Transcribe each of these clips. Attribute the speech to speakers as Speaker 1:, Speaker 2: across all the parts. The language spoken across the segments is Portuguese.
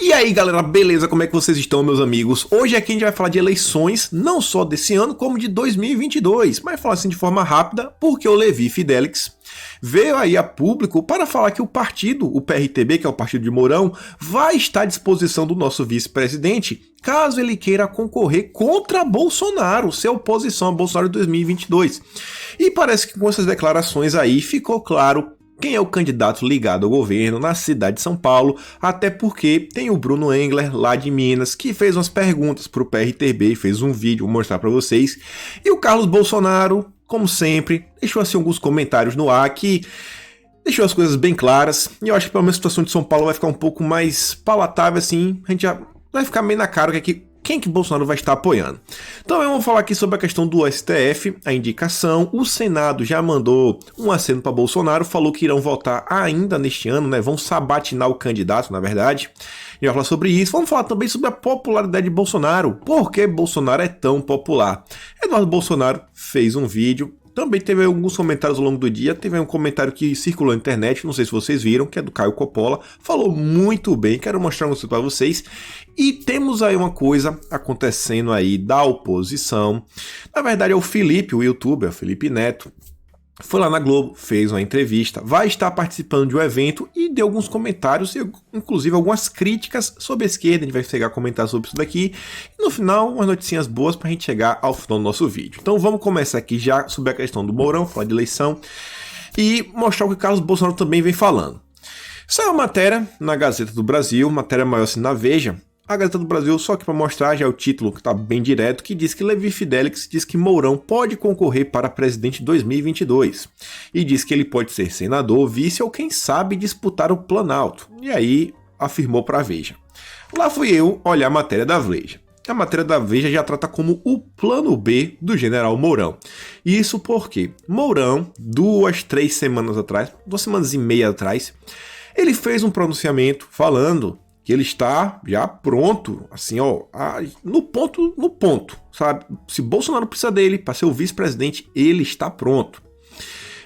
Speaker 1: E aí galera, beleza? Como é que vocês estão, meus amigos? Hoje aqui a gente vai falar de eleições, não só desse ano, como de 2022, mas falar assim de forma rápida, porque o Levi Fidelix veio aí a público para falar que o partido, o PRTB, que é o partido de Mourão, vai estar à disposição do nosso vice-presidente, caso ele queira concorrer contra Bolsonaro, ser oposição a Bolsonaro em 2022. E parece que com essas declarações aí ficou claro quem é o candidato ligado ao governo na cidade de São Paulo, até porque tem o Bruno Engler, lá de Minas, que fez umas perguntas para o PRTB, fez um vídeo, vou mostrar para vocês, e o Carlos Bolsonaro, como sempre, deixou assim alguns comentários no ar que deixou as coisas bem claras, e eu acho que pelo menos a situação de São Paulo vai ficar um pouco mais palatável assim, a gente já vai ficar meio na cara quem que Bolsonaro vai estar apoiando. Então eu vou falar aqui sobre a questão do STF, a indicação. O Senado já mandou um aceno para Bolsonaro, falou que irão votar ainda neste ano, né? Vão sabatinar o candidato, na verdade. E vai falar sobre isso. Vamos falar também sobre a popularidade de Bolsonaro. Por que Bolsonaro é tão popular? Eduardo Bolsonaro fez um vídeo. Também teve alguns comentários ao longo do dia, teve um comentário que circulou na internet, não sei se vocês viram, que é do Caio Coppola, falou muito bem, quero mostrar isso para vocês. E temos aí uma coisa acontecendo aí da oposição, na verdade é o Felipe, o youtuber, o Felipe Neto, foi lá na Globo, fez uma entrevista, vai estar participando de um evento e deu alguns comentários, inclusive algumas críticas sobre a esquerda, a gente vai chegar a comentar sobre isso daqui, e no final umas noticinhas boas pra gente chegar ao final do nosso vídeo. Então vamos começar aqui já sobre a questão do Mourão, falar de eleição, e mostrar o que o Carlos Bolsonaro também vem falando. Saiu uma matéria na Gazeta do Brasil, matéria maior assim na Veja, a Gazeta do Brasil, só que para mostrar já é o título que está bem direto, que diz que Levi Fidelix diz que Mourão pode concorrer para presidente em 2022. E diz que ele pode ser senador, vice ou quem sabe disputar o Planalto. E aí afirmou para a Veja. Lá fui eu olhar a matéria da Veja. A matéria da Veja já trata como o plano B do general Mourão. Isso porque Mourão, 2 semanas atrás, 2 semanas e meia atrás, ele fez um pronunciamento falando que ele está já pronto, assim, ó, no ponto, sabe? Se Bolsonaro precisa dele para ser o vice-presidente, ele está pronto.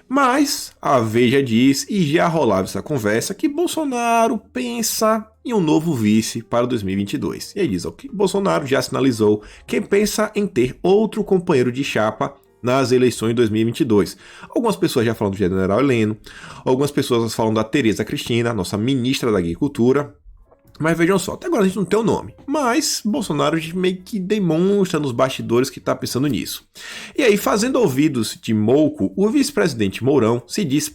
Speaker 1: Mas a Veja diz, e já rolava essa conversa, que Bolsonaro pensa em um novo vice para 2022. E aí diz, ó, que Bolsonaro já sinalizou que pensa em ter outro companheiro de chapa nas eleições de 2022. Algumas pessoas já falam do general Heleno, algumas pessoas falam da Tereza Cristina, nossa ministra da Agricultura. Mas vejam só, até agora a gente não tem o nome, mas Bolsonaro meio que demonstra nos bastidores que está pensando nisso. E aí, fazendo ouvidos de Mouco, o vice-presidente Mourão se diz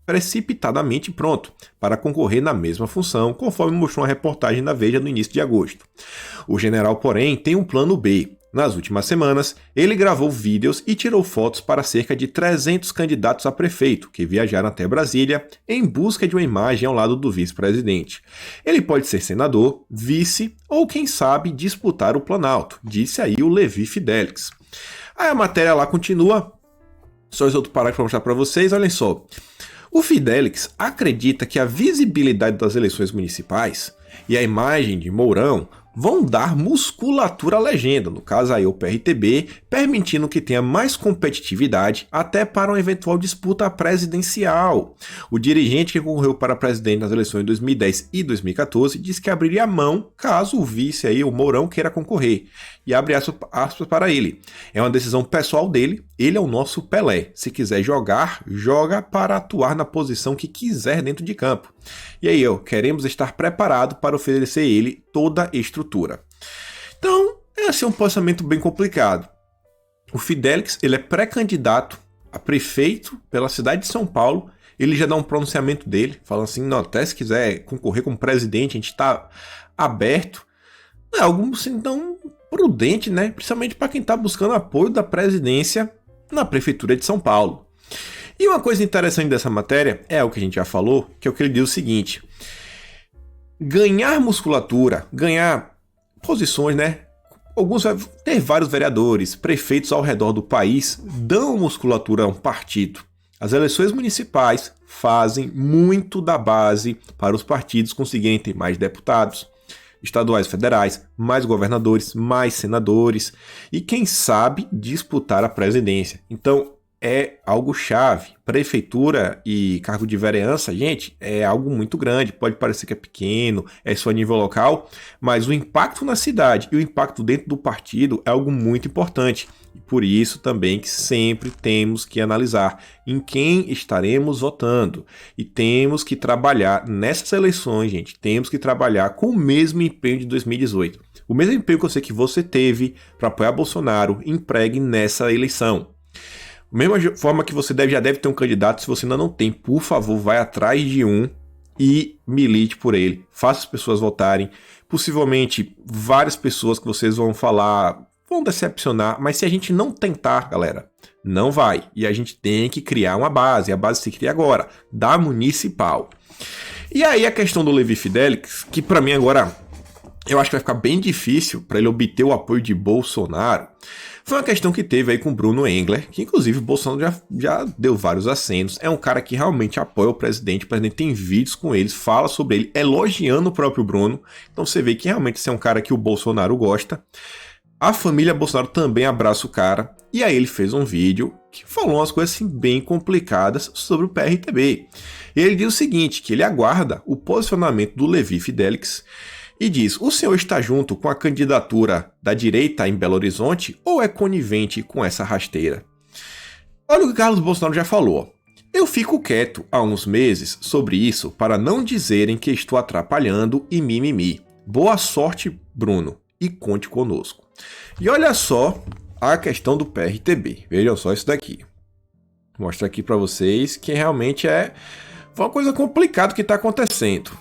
Speaker 1: precipitadamente pronto para concorrer na mesma função, conforme mostrou uma reportagem da Veja no início de agosto. O general, porém, tem um plano B. Nas últimas semanas, ele gravou vídeos e tirou fotos para cerca de 300 candidatos a prefeito que viajaram até Brasília em busca de uma imagem ao lado do vice-presidente. Ele pode ser senador, vice ou, quem sabe, disputar o Planalto, disse aí o Levi Fidelix. Aí a matéria lá continua, só esse outro parágrafo para mostrar para vocês, olhem só. O Fidelix acredita que a visibilidade das eleições municipais e a imagem de Mourão vão dar musculatura à legenda, no caso aí o PRTB, permitindo que tenha mais competitividade até para uma eventual disputa presidencial. O dirigente que concorreu para presidente nas eleições de 2010 e 2014 disse que abriria mão caso o vice aí, o Mourão, queira concorrer. E abre aspas para ele. É uma decisão pessoal dele, ele é o nosso Pelé. Se quiser jogar, joga para atuar na posição que quiser dentro de campo. E aí, queremos estar preparados para oferecer a ele toda a estrutura. Então, esse é um pensamento bem complicado. O Fidelix, ele é pré-candidato a prefeito pela cidade de São Paulo. Ele já dá um pronunciamento dele, falando assim, não, até se quiser concorrer como presidente, a gente está aberto. É algo assim tão prudente, né? Principalmente para quem está buscando apoio da presidência na prefeitura de São Paulo. E uma coisa interessante dessa matéria é o que a gente já falou, que é o que ele diz o seguinte: ganhar musculatura, ganhar posições, né? Ter vários vereadores, prefeitos ao redor do país dão musculatura a um partido. As eleições municipais fazem muito da base para os partidos conseguirem ter mais deputados, estaduais, federais, mais governadores, mais senadores e, quem sabe, disputar a presidência. Então, é algo chave. Prefeitura e cargo de vereança, gente, é algo muito grande. Pode parecer que é pequeno, é só a nível local, mas o impacto na cidade e o impacto dentro do partido é algo muito importante. E por isso também que sempre temos que analisar em quem estaremos votando. E temos que trabalhar nessas eleições, gente, temos que trabalhar com o mesmo empenho de 2018. O mesmo empenho que eu sei que você teve para apoiar Bolsonaro, empregue nessa eleição. Da mesma forma que você já deve ter um candidato, se você ainda não tem, por favor, vai atrás de um e milite por ele. Faça as pessoas votarem. Possivelmente, várias pessoas que vocês vão falar vão decepcionar, mas se a gente não tentar, galera, não vai. E a gente tem que criar uma base. A base se cria agora, da municipal. E aí a questão do Levi Fidelix, que para mim agora eu acho que vai ficar bem difícil para ele obter o apoio de Bolsonaro, foi uma questão que teve aí com o Bruno Engler, que inclusive o Bolsonaro já deu vários acenos. É um cara que realmente apoia o presidente tem vídeos com eles, fala sobre ele, elogiando o próprio Bruno. Então você vê que realmente esse é um cara que o Bolsonaro gosta. A família Bolsonaro também abraça o cara. E aí ele fez um vídeo que falou umas coisas assim bem complicadas sobre o PRTB. E ele diz o seguinte, que ele aguarda o posicionamento do Levi Fidelix e diz: o senhor está junto com a candidatura da direita em Belo Horizonte ou é conivente com essa rasteira? Olha o que o Carlos Bolsonaro já falou. Eu fico quieto há uns meses sobre isso para não dizerem que estou atrapalhando e mimimi. Boa sorte, Bruno, e conte conosco. E olha só a questão do PRTB. Vejam só isso daqui. Vou mostrar aqui para vocês que realmente foi uma coisa complicada que está acontecendo.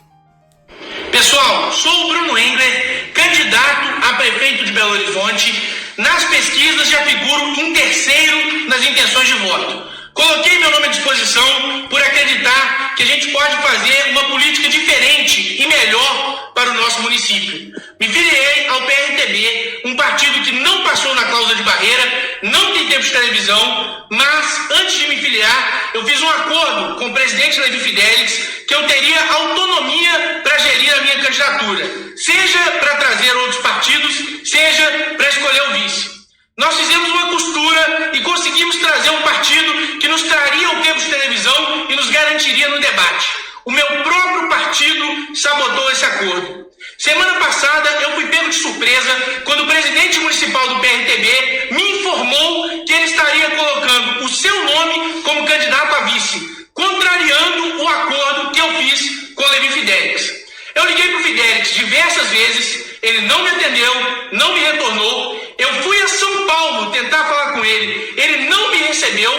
Speaker 2: Pessoal, sou o Bruno Engler, candidato a prefeito de Belo Horizonte. Nas pesquisas já figuro em terceiro nas intenções de voto. Coloquei meu nome à disposição por acreditar que a gente pode fazer uma política diferente e melhor para o nosso município. Me filiei ao PRTB, um partido que não passou na cláusula de barreira, não tem tempo de televisão, mas antes de me filiar, eu fiz um acordo com o presidente Levi Fidelix que eu teria autonomia para gerir a minha candidatura, seja para trazer outros partidos, seja para escolher o vice. Nós fizemos uma costura e conseguimos trazer um partido que nos traria o tempo de televisão e nos garantiria no debate. O meu próprio partido sabotou esse acordo. Semana passada eu fui pego de surpresa quando o presidente municipal do PRTB me informou que ele estaria colocando o seu nome como candidato a vice, contrariando o acordo que eu fiz com o Levi Fidelix. Eu liguei para o Fidelix diversas vezes, ele não me atendeu, não me retornou. Eu fui a São Paulo tentar falar com ele não me recebeu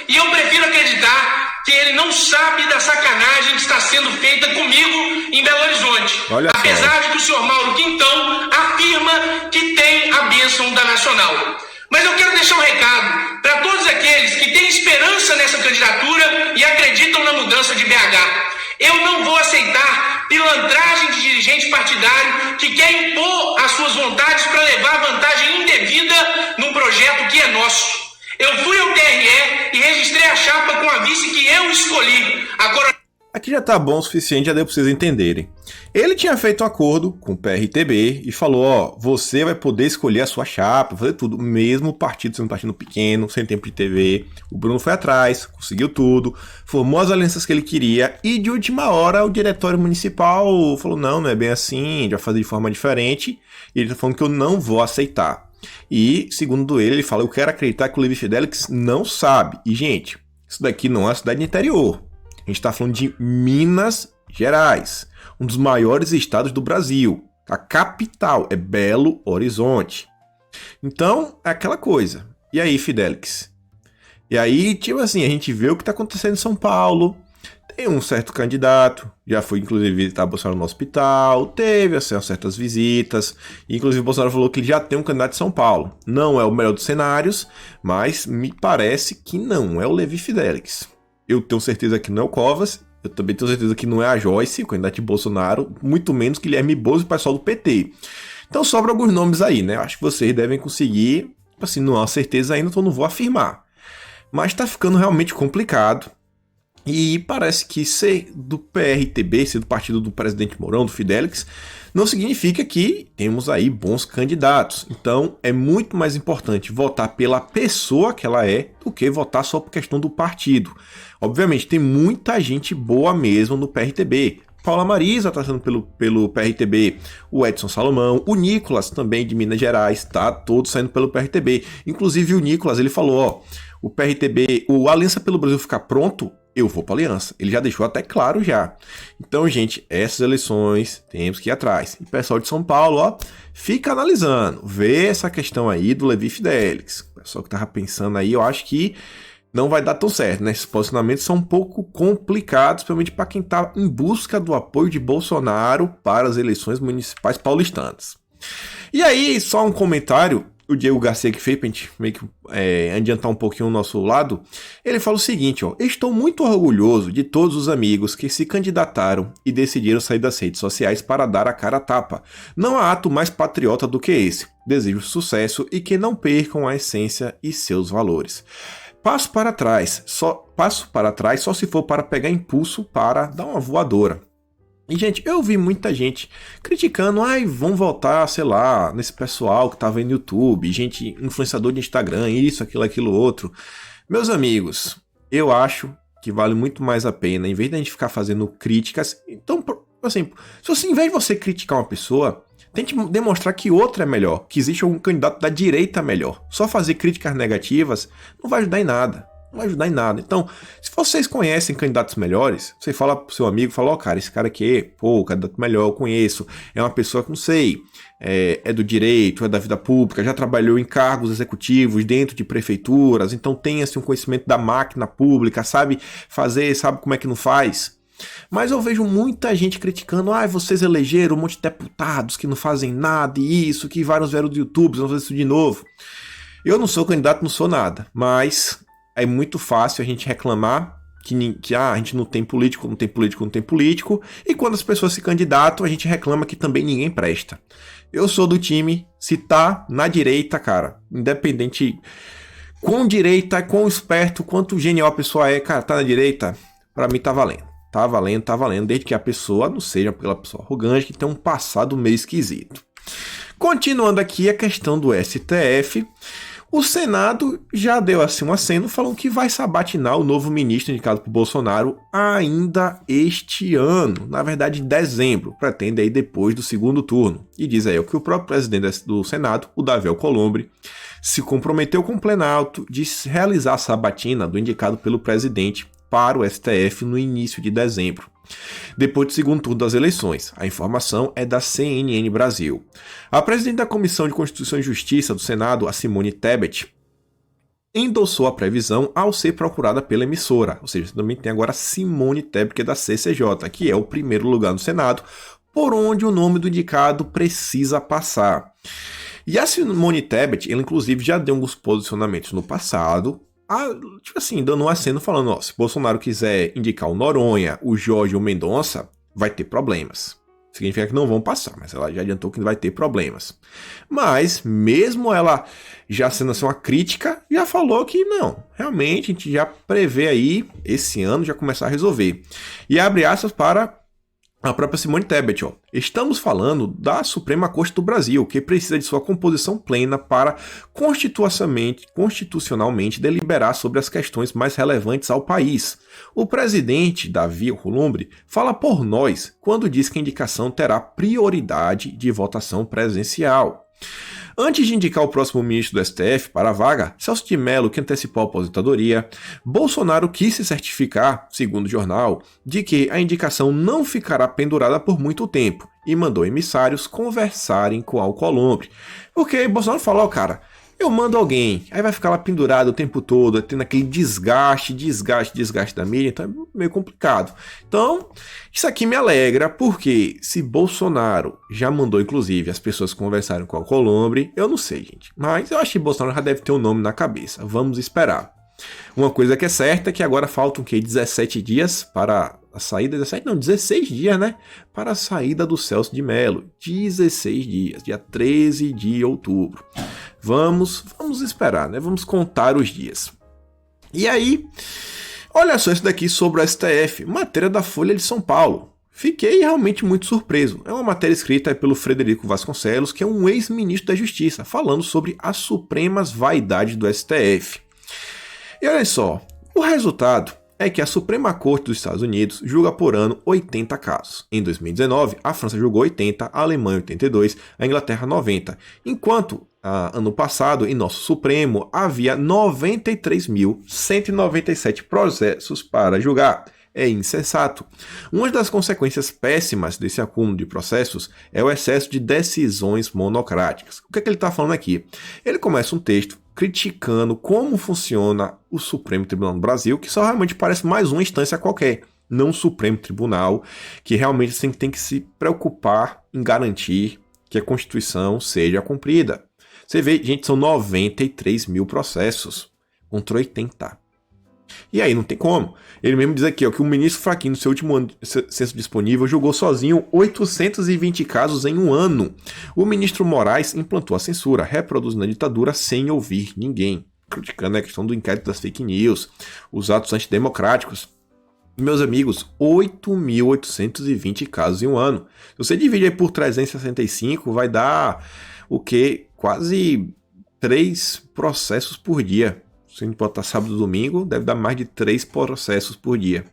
Speaker 2: e eu prefiro acreditar que ele não sabe da sacanagem que está sendo feita comigo em Belo Horizonte. Apesar de que o senhor Mauro Quintão afirma que tem a bênção da Nacional. Mas eu quero deixar um recado para todos aqueles que têm esperança nessa candidatura e acreditam na mudança de BH. Eu não vou aceitar pilantragem de dirigente partidário que quer impor as suas vontades para levar vantagem indevida num projeto que é nosso. Eu fui ao TRE e registrei a chapa com a vice que eu escolhi.
Speaker 1: Aqui já tá bom o suficiente, já deu pra vocês entenderem. Ele tinha feito um acordo com o PRTB e falou, ó, você vai poder escolher a sua chapa, fazer tudo, mesmo o partido sendo um partido pequeno, sem tempo de TV. O Bruno foi atrás, conseguiu tudo, formou as alianças que ele queria e de última hora o diretório municipal falou, não é bem assim, a gente vai fazer de forma diferente. E ele tá falando que eu não vou aceitar. E, segundo ele fala, eu quero acreditar que o Levi Fidelix não sabe. E, gente, isso daqui não é uma cidade interior. A gente está falando de Minas Gerais, um dos maiores estados do Brasil. A capital é Belo Horizonte. Então, é aquela coisa. E aí, Fidelix? E aí, tipo assim, a gente vê o que está acontecendo em São Paulo. Tem um certo candidato, já foi inclusive visitar Bolsonaro no hospital, teve assim, certas visitas, inclusive Bolsonaro falou que ele já tem um candidato de São Paulo. Não é o melhor dos cenários, mas me parece que não é o Levi Fidelix. Eu tenho certeza que não é o Covas, eu também tenho certeza que não é a Joyce, o candidato de Bolsonaro, muito menos que Guilherme Boulos e o pessoal do PT. Então sobram alguns nomes aí, né? Eu acho que vocês devem conseguir, assim, não há certeza ainda, então não vou afirmar. Mas tá ficando realmente complicado. E parece que ser do PRTB, ser do partido do presidente Mourão, do Fidelix, não significa que temos aí bons candidatos. Então é muito mais importante votar pela pessoa que ela é do que votar só por questão do partido. Obviamente tem muita gente boa mesmo no PRTB. Paula Marisa está saindo pelo PRTB, o Edson Salomão, o Nicolas também de Minas Gerais, tá todos saindo pelo PRTB. Inclusive o Nicolas, ele falou, ó, o PRTB, o Aliança pelo Brasil ficar pronto, eu vou para a Aliança. Ele já deixou até claro já. Então, gente, essas eleições temos que ir atrás. E o pessoal de São Paulo, ó, fica analisando, vê essa questão aí do Levi Fidelix. O pessoal que tava pensando aí, eu acho que não vai dar tão certo, né? Esses posicionamentos são um pouco complicados, principalmente para quem tá em busca do apoio de Bolsonaro para as eleições municipais paulistanas. E aí, só um comentário, o Diego Garcia que fez, pra gente meio que adiantar um pouquinho o nosso lado, ele fala o seguinte, ó, estou muito orgulhoso de todos os amigos que se candidataram e decidiram sair das redes sociais para dar a cara a tapa. Não há ato mais patriota do que esse. Desejo sucesso e que não percam a essência e seus valores. Passo para trás só se for para pegar impulso para dar uma voadora. E, gente, eu vi muita gente criticando, vão voltar, sei lá, nesse pessoal que tava aí no YouTube, gente, influenciador de Instagram, isso, aquilo, outro. Meus amigos, eu acho que vale muito mais a pena, em vez de a gente ficar fazendo críticas, então, assim, se você, em vez de você criticar uma pessoa, tente demonstrar que outra é melhor, que existe algum candidato da direita melhor. Só fazer críticas negativas não vai ajudar em nada. Não vai ajudar em nada. Então, se vocês conhecem candidatos melhores, você fala pro seu amigo, fala, cara, esse cara aqui, o candidato melhor, eu conheço, é uma pessoa que não sei, é do direito, é da vida pública, já trabalhou em cargos executivos dentro de prefeituras, então tem assim, um conhecimento da máquina pública, sabe fazer, sabe como é que não faz. Mas eu vejo muita gente criticando, vocês elegeram um monte de deputados que não fazem nada e isso, que vários vieram do YouTube, vão fazer isso de novo. Eu não sou candidato, não sou nada, mas é muito fácil a gente reclamar que a gente não tem político, e quando as pessoas se candidatam, a gente reclama que também ninguém presta. Eu sou do time, se tá na direita, cara, independente quão direita, quão esperto, quanto genial a pessoa é, cara, tá na direita, pra mim tá valendo. Tá valendo, desde que a pessoa não seja aquela pessoa arrogante, que tem um passado meio esquisito. Continuando aqui a questão do STF, o Senado já deu assim um aceno falando que vai sabatinar o novo ministro indicado por Bolsonaro ainda este ano, na verdade em dezembro, pretende aí depois do segundo turno. E diz aí que o próprio presidente do Senado, o Davi Alcolumbre, se comprometeu com o Planalto de realizar a sabatina do indicado pelo presidente para o STF no início de dezembro, depois do segundo turno das eleições. A informação é da CNN Brasil. A presidente da Comissão de Constituição e Justiça do Senado, a Simone Tebet, endossou a previsão ao ser procurada pela emissora. Ou seja, também tem agora a Simone Tebet, que é da CCJ, que é o primeiro lugar no Senado, por onde o nome do indicado precisa passar. E a Simone Tebet, ela inclusive já deu alguns posicionamentos no passado, tipo assim, dando um aceno falando, se Bolsonaro quiser indicar o Noronha, o Jorge ou o Mendonça, vai ter problemas. Significa que não vão passar, mas ela já adiantou que vai ter problemas. Mas, mesmo ela já sendo assim uma crítica, já falou que não, realmente a gente já prevê aí, esse ano, já começar a resolver. E abre aspas para a própria Simone Tebet, estamos falando da Suprema Corte do Brasil, que precisa de sua composição plena para constitucionalmente deliberar sobre as questões mais relevantes ao país. O presidente, Davi Alcolumbre, fala por nós quando diz que a indicação terá prioridade de votação presencial. Antes de indicar o próximo ministro do STF para a vaga, Celso de Mello, que antecipou a aposentadoria, Bolsonaro quis se certificar, segundo o jornal, de que a indicação não ficará pendurada por muito tempo e mandou emissários conversarem com Alcolumbre. Porque Bolsonaro falou, cara, eu mando alguém, aí vai ficar lá pendurado o tempo todo, tendo aquele desgaste da mídia, então é meio complicado. Então, isso aqui me alegra, porque se Bolsonaro já mandou, inclusive, as pessoas conversarem com o Alcolumbre, eu não sei, gente. Mas eu acho que Bolsonaro já deve ter um nome na cabeça, vamos esperar. Uma coisa que é certa é que agora faltam 17 dias para a saída, 16 dias, né? Para a saída do Celso de Mello. 16 dias, dia 13 de outubro. Vamos esperar, né? Vamos contar os dias. E aí, Olha só isso daqui sobre o STF, matéria da Folha de São Paulo. Fiquei realmente muito surpreso. É uma matéria escrita pelo Frederico Vasconcelos, que é um ex-ministro da Justiça, falando sobre as supremas vaidades do STF. E olha só, o resultado é que a Suprema Corte dos Estados Unidos julga por ano 80 casos. Em 2019, a França julgou 80, a Alemanha 82, a Inglaterra 90, enquanto ano passado, em nosso Supremo, havia 93.197 processos para julgar. É insensato. Uma das consequências péssimas desse acúmulo de processos é o excesso de decisões monocráticas. O que é que ele está falando aqui? Ele começa um texto criticando como funciona o Supremo Tribunal do Brasil, que só realmente parece mais uma instância qualquer, não um Supremo Tribunal, que realmente tem que se preocupar em garantir que a Constituição seja cumprida. Você vê, gente, são 93 mil processos contra 80. E aí não tem como. Ele mesmo diz aqui que o ministro Fachin, no seu último ano censo disponível, julgou sozinho 820 casos em um ano. O ministro Moraes implantou a censura, reproduzindo a ditadura sem ouvir ninguém, criticando a questão do inquérito das fake news, os atos antidemocráticos. Meus amigos, 8.820 casos em um ano. Se você divide aí por 365, vai dar o quê? Quase 3 processos por dia. Se a gente botar sábado e domingo, deve dar mais de 3 processos por dia.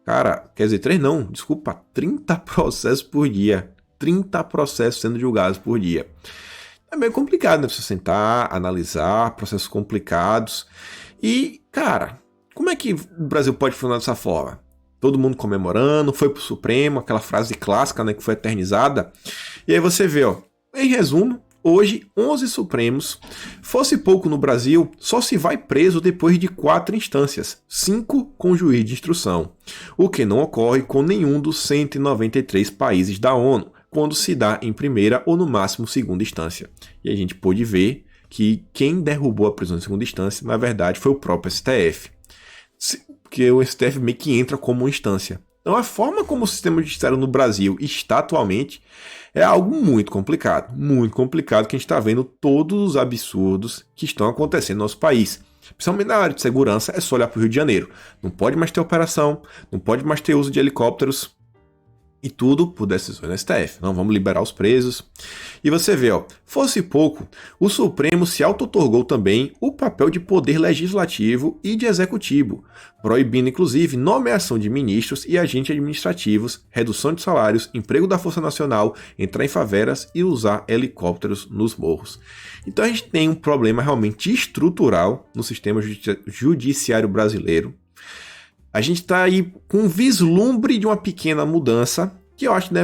Speaker 1: Cara, quer dizer, 3 não, desculpa, 30 processos por dia. 30 processos sendo julgados por dia. É meio complicado, né? Você sentar, analisar, processos complicados. E, cara, como é que o Brasil pode funcionar dessa forma? Todo mundo comemorando, foi pro Supremo, aquela frase clássica, né, que foi eternizada. E aí você vê, em resumo, hoje, 11 Supremos. Fosse pouco no Brasil, só se vai preso depois de 4 instâncias, 5 com juiz de instrução, o que não ocorre com nenhum dos 193 países da ONU, quando se dá em primeira ou no máximo segunda instância. E a gente pôde ver que quem derrubou a prisão em segunda instância, na verdade, foi o próprio STF, porque o STF meio que entra como uma instância. Então, a forma como o sistema judiciário no Brasil está atualmente é algo muito complicado que a gente está vendo todos os absurdos que estão acontecendo no nosso país. Principalmente na área de segurança, é só olhar para o Rio de Janeiro. Não pode mais ter operação, não pode mais ter uso de helicópteros, e tudo por decisões do STF. Não vamos liberar os presos. E você vê, fosse pouco, o Supremo se auto-otorgou também o papel de poder legislativo e de executivo, proibindo inclusive nomeação de ministros e agentes administrativos, redução de salários, emprego da Força Nacional, entrar em favelas e usar helicópteros nos morros. Então a gente tem um problema realmente estrutural no sistema judiciário brasileiro. A gente está aí com um vislumbre de uma pequena mudança, que eu acho que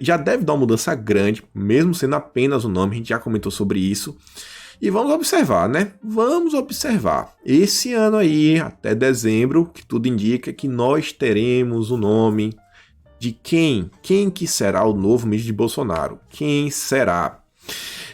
Speaker 1: já deve dar uma mudança grande, mesmo sendo apenas o nome, a gente já comentou sobre isso. E vamos observar, né? Vamos observar. Esse ano aí, até dezembro, que tudo indica que nós teremos o nome de quem? Quem que será o novo ministro de Bolsonaro? Quem será?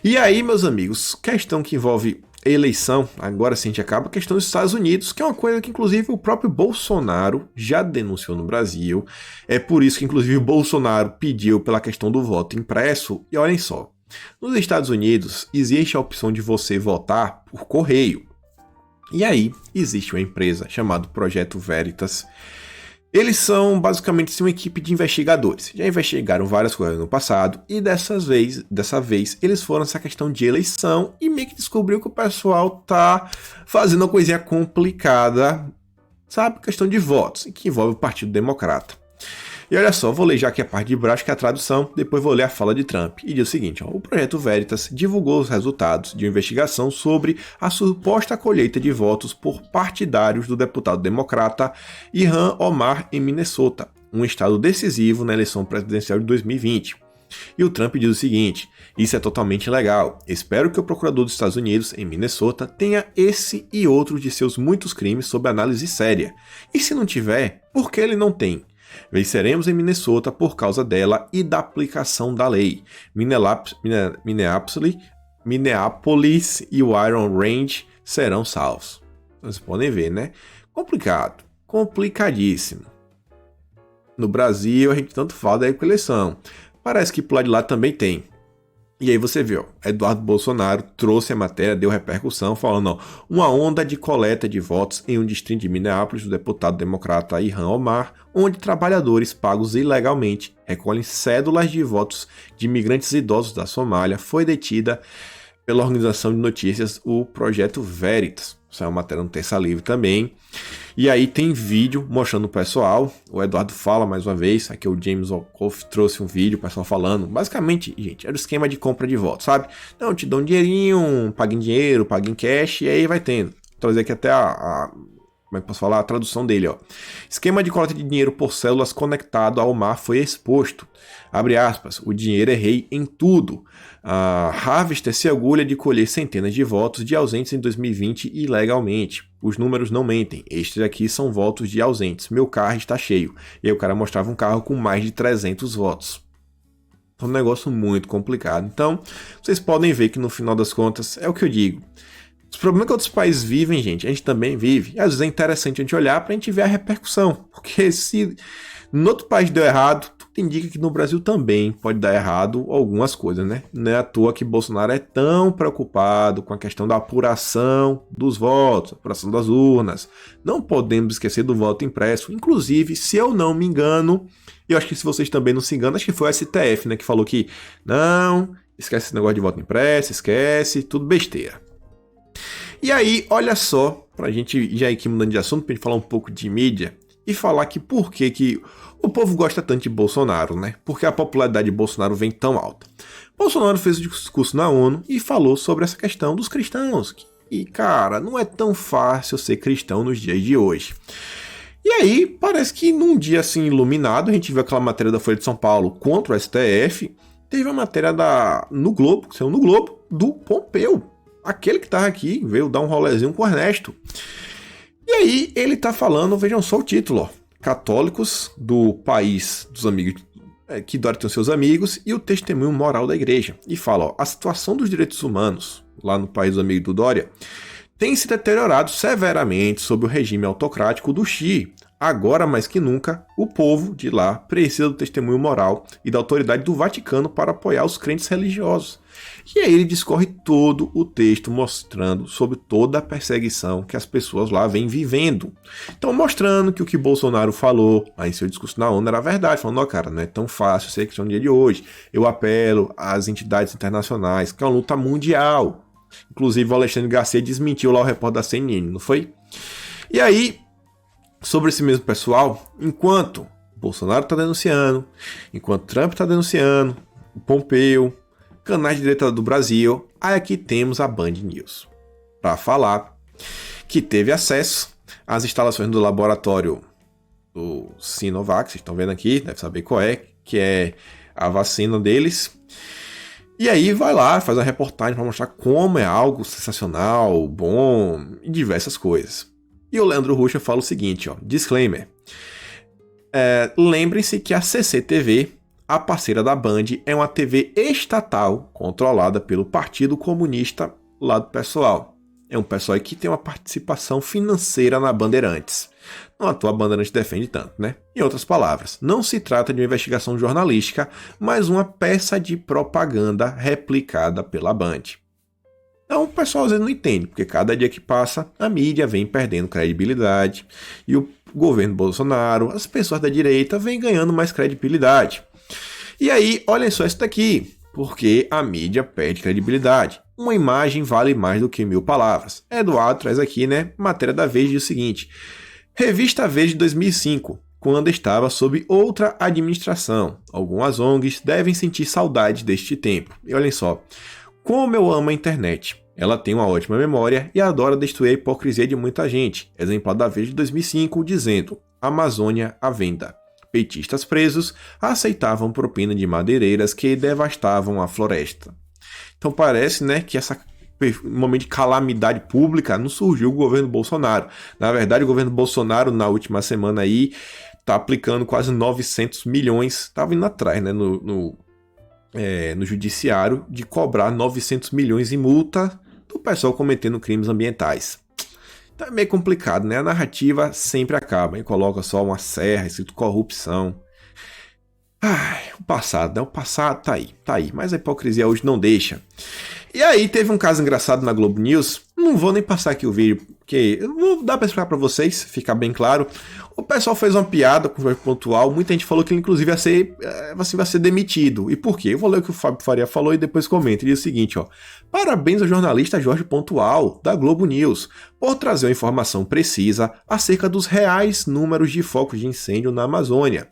Speaker 1: E aí, meus amigos, questão que envolve eleição, agora sim a gente acaba, a questão dos Estados Unidos, que é uma coisa que inclusive o próprio Bolsonaro já denunciou no Brasil. É por isso que inclusive o Bolsonaro pediu pela questão do voto impresso. E olhem só, nos Estados Unidos existe a opção de você votar por correio. E aí existe uma empresa chamada Projeto Veritas. Eles são basicamente uma equipe de investigadores. Já investigaram várias coisas no passado e dessa vez eles foram nessa questão de eleição e meio que descobriu que o pessoal tá fazendo uma coisinha complicada, sabe? Questão de votos, que envolve o Partido Democrata. E olha só, vou ler já aqui a parte de baixo, que é a tradução, depois vou ler a fala de Trump. E diz o seguinte, o Projeto Veritas divulgou os resultados de uma investigação sobre a suposta colheita de votos por partidários do deputado democrata Ilhan Omar em Minnesota, um estado decisivo na eleição presidencial de 2020. E o Trump diz o seguinte, isso é totalmente ilegal. Espero que o procurador dos Estados Unidos, em Minnesota, tenha esse e outros de seus muitos crimes sob análise séria. E se não tiver, por que ele não tem? Venceremos em Minnesota por causa dela e da aplicação da lei. Minneapolis e o Iron Range serão salvos. Vocês podem ver, né? Complicado. Complicadíssimo. No Brasil, a gente tanto fala da eleição. Parece que pro lado de lá também tem. E aí você vê, ó, Eduardo Bolsonaro trouxe a matéria, deu repercussão, falando, ó, uma onda de coleta de votos em um distrito de Minneapolis do deputado democrata Ilhan Omar, onde trabalhadores pagos ilegalmente recolhem cédulas de votos de imigrantes idosos da Somália, foi detida pela organização de notícias o Projeto Veritas. Isso é uma matéria no Terça Livre também. E aí tem vídeo mostrando o pessoal. O Eduardo fala mais uma vez. Aqui o James Wolf trouxe um vídeo, o pessoal falando. Basicamente, gente, era o esquema de compra de votos, sabe? Não, te dão um dinheirinho, paga em dinheiro, paga em cash, e aí vai tendo. Vou trazer aqui até como é que posso falar? A tradução dele, ó. Esquema de coleta de dinheiro por células conectado ao mar foi exposto. Abre aspas. O dinheiro é rei em tudo. A Harvester se orgulha de colher centenas de votos de ausentes em 2020 ilegalmente. Os números não mentem. Estes aqui são votos de ausentes. Meu carro está cheio. E aí o cara mostrava um carro com mais de 300 votos. É um negócio muito complicado. Então, vocês podem ver que no final das contas, é o que eu digo. Os problemas que outros países vivem, gente, a gente também vive. E às vezes é interessante a gente olhar para a gente ver a repercussão. Porque se no outro país deu errado, tudo indica que no Brasil também pode dar errado algumas coisas, né? Não é à toa que Bolsonaro é tão preocupado com a questão da apuração dos votos, apuração das urnas. Não podemos esquecer do voto impresso. Inclusive, se eu não me engano, eu acho que se vocês também não se enganam, acho que foi o STF, né, que falou que não, esquece esse negócio de voto impresso, esquece, tudo besteira. E aí, olha só, pra gente já ir aqui mudando de assunto, pra gente falar um pouco de mídia e falar que por que o povo gosta tanto de Bolsonaro, né? Porque a popularidade de Bolsonaro vem tão alta. Bolsonaro fez um discurso na ONU e falou sobre essa questão dos cristãos. E, cara, não é tão fácil ser cristão nos dias de hoje. E aí, parece que num dia assim iluminado, a gente viu aquela matéria da Folha de São Paulo contra o STF, teve uma matéria no Globo, que saiu no Globo, do Pompeu. Aquele que tava aqui, veio dar um rolezinho com o Ernesto. E aí ele tá falando, vejam só o título, ó. Católicos do país dos amigos, que Dória tem os seus amigos, e o testemunho moral da igreja. E fala, ó, a situação dos direitos humanos, lá no país dos amigos do Dória, tem se deteriorado severamente sob o regime autocrático do Xi. Agora, mais que nunca, o povo de lá precisa do testemunho moral e da autoridade do Vaticano para apoiar os crentes religiosos. E aí ele discorre todo o texto mostrando sobre toda a perseguição que as pessoas lá vêm vivendo. Então, mostrando que o que Bolsonaro falou lá em seu discurso na ONU era verdade, falando, ó, cara, não é tão fácil ser cristão no dia de hoje. Eu apelo às entidades internacionais, que é uma luta mundial. Inclusive, o Alexandre Garcia desmentiu lá o repórter da CNN, não foi? E aí, sobre esse mesmo pessoal, enquanto Bolsonaro está denunciando, enquanto Trump está denunciando, o Pompeu, canais de direita do Brasil, aí aqui temos a Band News para falar que teve acesso às instalações do laboratório do Sinovac, vocês estão vendo aqui, deve saber qual é, que é a vacina deles. E aí vai lá, faz uma reportagem para mostrar como é algo sensacional, bom e diversas coisas. E o Leandro Ruschel fala o seguinte, ó, disclaimer. Lembrem-se que a CCTV, a parceira da Band, é uma TV estatal controlada pelo Partido Comunista lá do pessoal. É um pessoal que tem uma participação financeira na Bandeirantes. Não à toa a Bandeirantes defende tanto, né? Em outras palavras, não se trata de uma investigação jornalística, mas uma peça de propaganda replicada pela Band. Então o pessoal às vezes não entende, porque cada dia que passa, a mídia vem perdendo credibilidade e o governo Bolsonaro, as pessoas da direita, vêm ganhando mais credibilidade. E aí, olhem só isso daqui, porque a mídia perde credibilidade. Uma imagem vale mais do que 1000 palavras. Eduardo traz aqui, né, matéria da Veja diz o seguinte: Revista Veja de 2005, quando estava sob outra administração. Algumas ONGs devem sentir saudade deste tempo. E olhem só, como eu amo a internet. Ela tem uma ótima memória e adora destruir a hipocrisia de muita gente. Exemplar da Veja de 2005 dizendo: Amazônia à venda. Petistas presos aceitavam propina de madeireiras que devastavam a floresta. Então parece, né, que essa momento de calamidade pública não surgiu o governo Bolsonaro. Na verdade, o governo Bolsonaro, na última semana aí, tá aplicando quase 900 milhões, estava indo atrás, né, no judiciário, de cobrar 900 milhões em multa do pessoal cometendo crimes ambientais. Então é meio complicado, né? A narrativa sempre acaba e coloca só uma serra, escrito corrupção. Ai, o passado, né? O passado tá aí. Mas a hipocrisia hoje não deixa. E aí teve um caso engraçado na Globo News. Não vou nem passar aqui o vídeo, porque eu vou dar pra explicar pra vocês, ficar bem claro. O pessoal fez uma piada com o Jorge Pontual. Muita gente falou que ele, inclusive, vai ser demitido. E por quê? Eu vou ler o que o Fábio Faria falou e depois comento. Ele diz o seguinte, ó. Parabéns ao jornalista Jorge Pontual, da Globo News, por trazer uma informação precisa acerca dos reais números de focos de incêndio na Amazônia.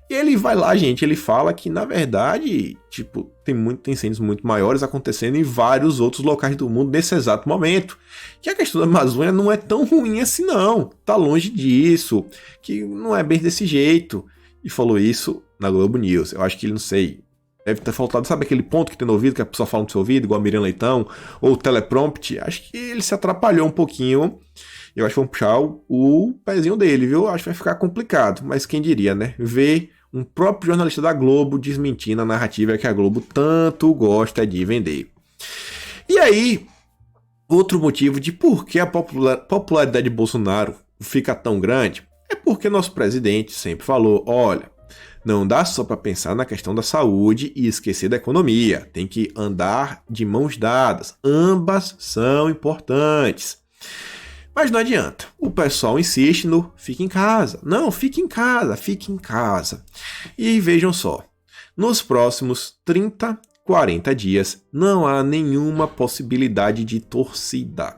Speaker 1: E ele vai lá, gente, ele fala que, na verdade, tipo, tem incêndios muito maiores acontecendo em vários outros locais do mundo nesse exato momento. Que a questão da Amazônia não é tão ruim assim, não. Tá longe disso, que não é bem desse jeito. E falou isso na Globo News. Eu acho que ele, não sei, deve ter faltado, sabe aquele ponto que tem no ouvido, que a pessoa fala no seu ouvido, igual a Miriam Leitão, ou o teleprompter? Acho que ele se atrapalhou um pouquinho. Eu acho que vamos puxar o pezinho dele, viu? Acho que vai ficar complicado, mas quem diria, né? Ver um próprio jornalista da Globo desmentindo a narrativa que a Globo tanto gosta de vender. E aí, outro motivo de por que a popularidade de Bolsonaro fica tão grande é porque nosso presidente sempre falou, olha, não dá só para pensar na questão da saúde e esquecer da economia, tem que andar de mãos dadas, ambas são importantes. Mas não adianta, o pessoal insiste no fique em casa. Não, fique em casa, fique em casa. E vejam só, nos próximos 30, 40 dias não há nenhuma possibilidade de torcida.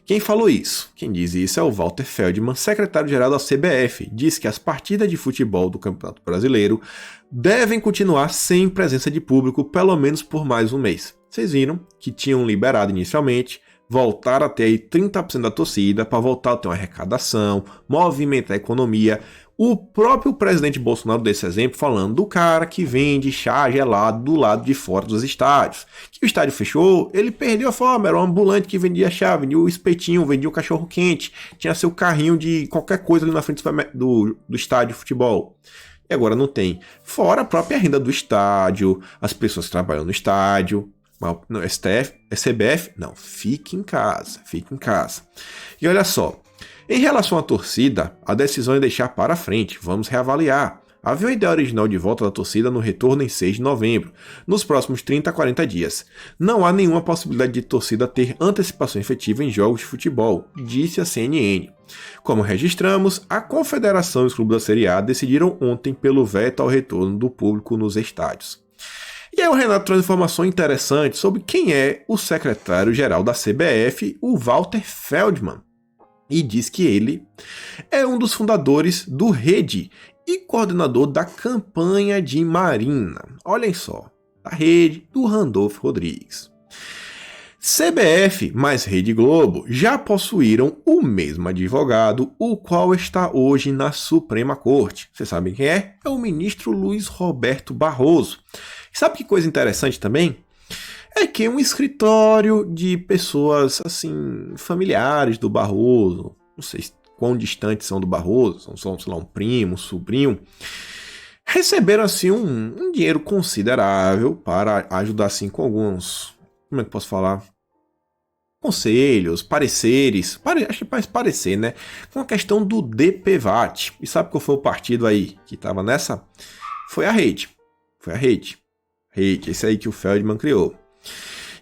Speaker 1: Quem falou isso? Quem diz isso é o Walter Feldman, secretário-geral da CBF. Diz que as partidas de futebol do Campeonato Brasileiro devem continuar sem presença de público pelo menos por mais um mês. Vocês viram que tinham liberado inicialmente, voltar a ter aí 30% da torcida para voltar a ter uma arrecadação, movimentar a economia. O próprio presidente Bolsonaro desse exemplo falando do cara que vende chá gelado do lado de fora dos estádios. Que o estádio fechou, ele perdeu a forma, era um ambulante que vendia chá, vendia o espetinho, vendia o cachorro quente, tinha seu carrinho de qualquer coisa ali na frente do estádio de futebol. E agora não tem. Fora a própria renda do estádio, as pessoas que trabalham no estádio. Não, STF, CBF, não, fique em casa, fique em casa. E olha só, em relação à torcida, a decisão é deixar para frente, vamos reavaliar. Havia uma ideia original de volta da torcida no retorno em 6 de novembro, nos próximos 30 a 40 dias. Não há nenhuma possibilidade de torcida ter antecipação efetiva em jogos de futebol, disse a CNN. Como registramos, a Confederação e os clubes da Série A decidiram ontem pelo veto ao retorno do público nos estádios. E aí o Renato traz informação interessante sobre quem é o secretário-geral da CBF, o Walter Feldman. E diz que ele é um dos fundadores do Rede e coordenador da campanha de Marina. Olhem só, a Rede do Randolfo Rodrigues. CBF mais Rede Globo já possuíram o mesmo advogado, o qual está hoje na Suprema Corte. Vocês sabem quem é? É o ministro Luiz Roberto Barroso. Sabe que coisa interessante também? É que um escritório de pessoas, assim, familiares do Barroso, não sei quão distantes são do Barroso, são, sei lá, um primo, um sobrinho, receberam, assim, um dinheiro considerável para ajudar, assim, com alguns, como é que eu posso falar? Conselhos, pareceres, acho que mais parecer, né? Com a questão do DPVAT. E sabe qual foi o partido aí que estava nessa? Foi a Rede. Foi a Rede. Esse aí que o Feldman criou.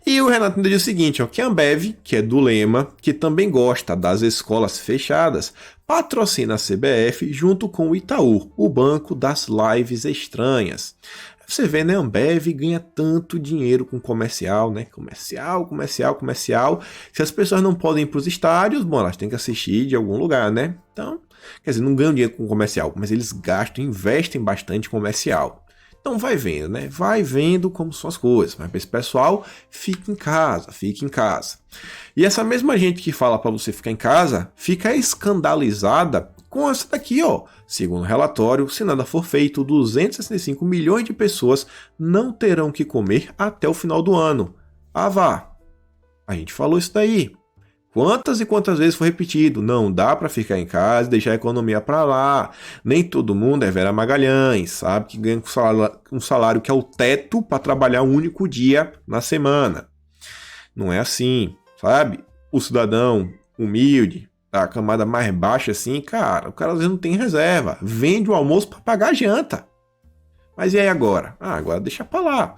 Speaker 1: E o Renato ainda diz o seguinte, ó, que a Ambev, que é do Lema, que também gosta das escolas fechadas, patrocina a CBF junto com o Itaú, o banco das lives estranhas. Você vê, né, a Ambev ganha tanto dinheiro com comercial, né? Comercial. Se as pessoas não podem ir para os estádios, bom, elas têm que assistir de algum lugar, né? Então, quer dizer, não ganham dinheiro com comercial, mas eles investem bastante em comercial. Então vai vendo, né? Vai vendo como são as coisas. Mas para esse pessoal, fique em casa, fique em casa. E essa mesma gente que fala para você ficar em casa, fica escandalizada com essa daqui, ó. Segundo o relatório, se nada for feito, 265 milhões de pessoas não terão que comer até o final do ano. Ah, vá. A gente falou isso daí. Quantas e quantas vezes foi repetido? Não dá para ficar em casa e deixar a economia para lá. Nem todo mundo é Vera Magalhães, sabe? Que ganha um salário que é o teto para trabalhar um único dia na semana. Não é assim, sabe? O cidadão humilde, a camada mais baixa assim, cara, o cara às vezes não tem reserva. Vende o almoço para pagar a janta. Mas e aí agora? Agora deixa pra lá,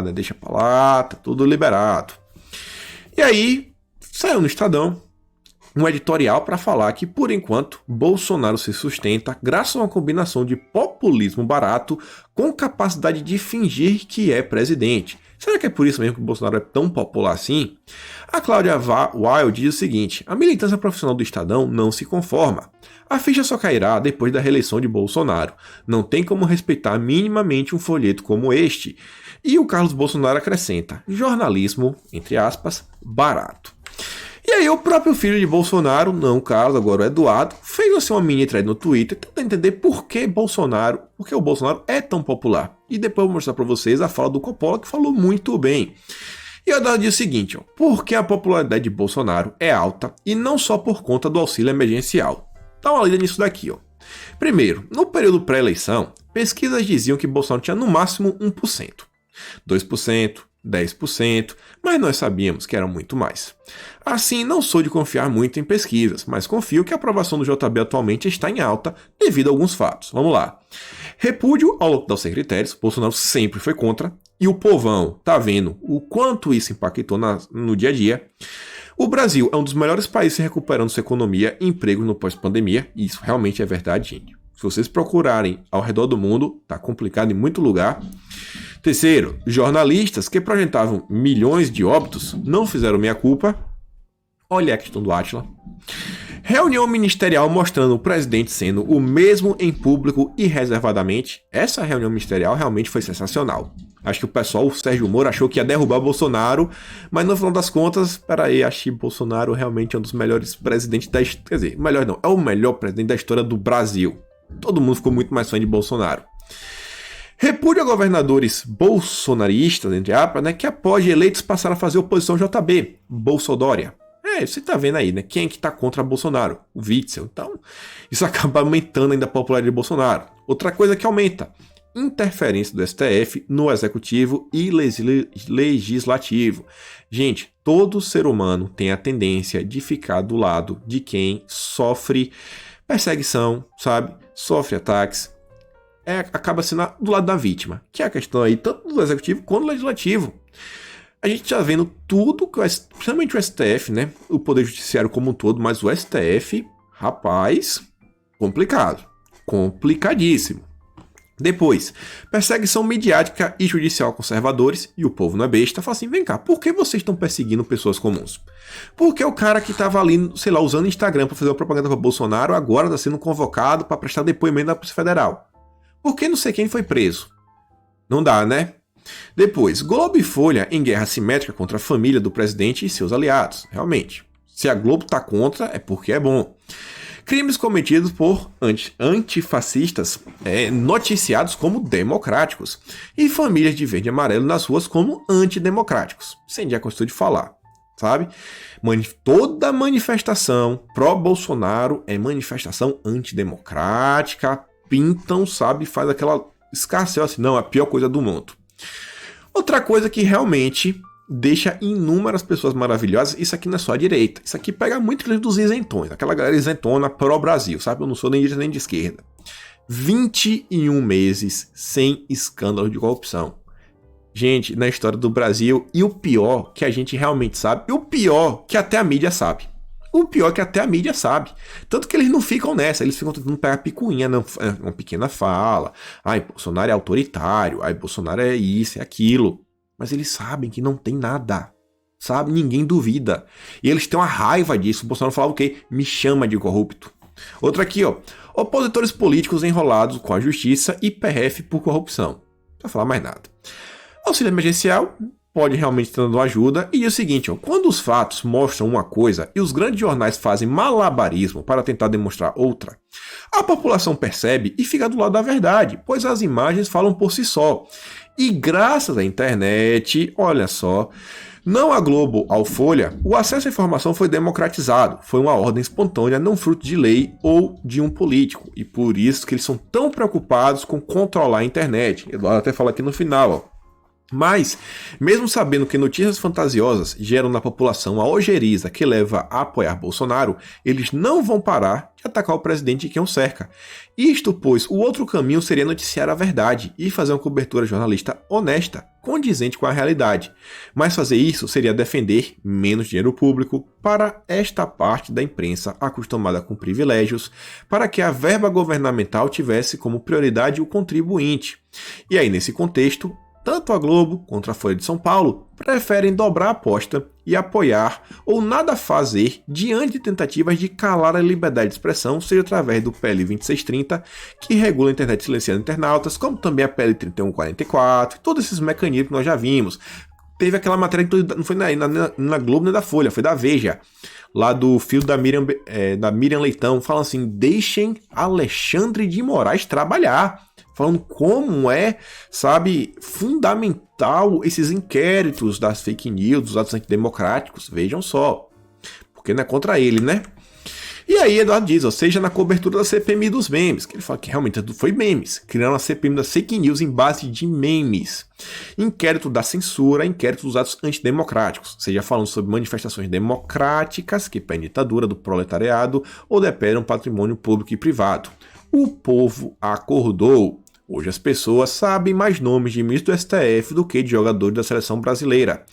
Speaker 1: né? Deixa pra lá, tá tudo liberado. E aí, saiu no Estadão um editorial para falar que, por enquanto, Bolsonaro se sustenta graças a uma combinação de populismo barato com capacidade de fingir que é presidente. Será que é por isso mesmo que o Bolsonaro é tão popular assim? A Cláudia Weil diz o seguinte: a militância profissional do Estadão não se conforma. A ficha só cairá depois da reeleição de Bolsonaro. Não tem como respeitar minimamente um folheto como este. E o Carlos Bolsonaro acrescenta: jornalismo, entre aspas, barato. E aí o próprio filho de Bolsonaro, não o Carlos, agora o Eduardo, fez assim uma mini thread no Twitter tentando entender por que o Bolsonaro é tão popular. E depois eu vou mostrar para vocês a fala do Coppola, que falou muito bem. E o Eduardo diz o seguinte: porque a popularidade de Bolsonaro é alta e não só por conta do auxílio emergencial. Dá uma lida nisso daqui, Primeiro, no período pré-eleição, pesquisas diziam que Bolsonaro tinha no máximo 1%, 2%, 10%, mas nós sabíamos que era muito mais. Assim, não sou de confiar muito em pesquisas, mas confio que a aprovação do JB atualmente está em alta devido a alguns fatos. Vamos lá. Repúdio ao lockdown sem critérios, Bolsonaro sempre foi contra, e o povão tá vendo o quanto isso impactou no dia a dia. O Brasil é um dos melhores países recuperando sua economia e emprego no pós-pandemia, e isso realmente é verdade, gente. Se vocês procurarem ao redor do mundo, tá complicado em muito lugar. Terceiro, jornalistas que projetavam milhões de óbitos não fizeram meia-culpa. Olha a questão do Átila. Reunião ministerial mostrando o presidente sendo o mesmo em público e reservadamente. Essa reunião ministerial realmente foi sensacional. Acho que o Sérgio Moro achou que ia derrubar Bolsonaro, mas no final das contas, acho que Bolsonaro realmente é um dos melhores presidentes da história. Quer dizer, melhor não, é o melhor presidente da história do Brasil. Todo mundo ficou muito mais fã de Bolsonaro. Repúdio a governadores bolsonaristas, entre aspas, que após eleitos passaram a fazer oposição ao JB, Bolsodória. Você tá vendo aí, Quem é que tá contra Bolsonaro? O Witzel. Então, isso acaba aumentando ainda a popularidade de Bolsonaro. Outra coisa que aumenta: interferência do STF no executivo e legislativo. Gente, todo ser humano tem a tendência de ficar do lado de quem sofre perseguição, sabe? Sofre ataques. Acaba sendo do lado da vítima, que é a questão aí tanto do executivo quanto do legislativo. A gente já vendo tudo, principalmente o STF, o Poder Judiciário como um todo, mas o STF, rapaz, complicado, complicadíssimo. Depois, perseguição midiática e judicial a conservadores, e o povo não é besta, fala assim: vem cá, por que vocês estão perseguindo pessoas comuns? Porque o cara que estava ali, usando o Instagram para fazer uma propaganda para Bolsonaro, agora está sendo convocado para prestar depoimento da Polícia Federal. Por que não sei quem foi preso? Não dá, Depois, Globo e Folha em guerra simétrica contra a família do presidente e seus aliados. Realmente, se a Globo tá contra, é porque é bom. Crimes cometidos por antifascistas noticiados como democráticos. E famílias de verde e amarelo nas ruas como antidemocráticos. Sem já gostou de falar, sabe? Toda manifestação pró-Bolsonaro é manifestação antidemocrática. Pintam, sabe? Faz aquela escarcel assim, não, é a pior coisa do mundo. Outra coisa que realmente deixa inúmeras pessoas maravilhosas, isso aqui não é só a direita, isso aqui pega muito dos isentões, aquela galera isentona pró-Brasil, sabe? Eu não sou nem de direita nem de esquerda. 21 meses sem escândalo de corrupção. Gente, na história do Brasil, e o pior que a gente realmente sabe, e o pior que até a mídia sabe. O pior é que até a mídia sabe. Tanto que eles não ficam nessa, eles ficam tentando pegar picuinha, uma pequena fala. Bolsonaro é autoritário, Bolsonaro é isso, é aquilo. Mas eles sabem que não tem nada. Sabe? Ninguém duvida. E eles têm uma raiva disso. O Bolsonaro falava o quê? Me chama de corrupto. Outra aqui, opositores políticos enrolados com a justiça e PRF por corrupção. Não precisa falar mais nada. Auxílio emergencial pode realmente estar dando ajuda. E é o seguinte, quando os fatos mostram uma coisa e os grandes jornais fazem malabarismo para tentar demonstrar outra, a população percebe e fica do lado da verdade, pois as imagens falam por si só. E graças à internet, olha só, não a Globo, ao Folha, o acesso à informação foi democratizado. Foi uma ordem espontânea, não fruto de lei ou de um político. E por isso que eles são tão preocupados com controlar a internet. Eduardo até fala aqui no final, Mas, mesmo sabendo que notícias fantasiosas geram na população a ojeriza que leva a apoiar Bolsonaro, eles não vão parar de atacar o presidente e quem o cerca. Isto pois o outro caminho seria noticiar a verdade e fazer uma cobertura jornalista honesta, condizente com a realidade. Mas fazer isso seria defender menos dinheiro público para esta parte da imprensa acostumada com privilégios, para que a verba governamental tivesse como prioridade o contribuinte. E aí, nesse contexto, tanto a Globo quanto a Folha de São Paulo preferem dobrar a aposta e apoiar ou nada fazer diante de tentativas de calar a liberdade de expressão, seja através do PL 2630, que regula a internet silenciando internautas, como também a PL 3144, todos esses mecanismos que nós já vimos. Teve aquela matéria que não foi na Globo nem da Folha, foi da Veja, lá do filho da Miriam Leitão, falando assim, deixem Alexandre de Moraes trabalhar. Falando como é, sabe, fundamental esses inquéritos das fake news, dos atos antidemocráticos, vejam só, porque não é contra ele, né? E aí Eduardo diz, ou seja, na cobertura da CPMI dos memes, que ele fala que realmente foi memes, criando a CPMI das fake news em base de memes. Inquérito da censura, inquérito dos atos antidemocráticos, seja falando sobre manifestações democráticas que pedem ditadura do proletariado ou depredam patrimônio público e privado. O povo acordou. Hoje as pessoas sabem mais nomes de ministro do STF do que de jogadores da seleção brasileira.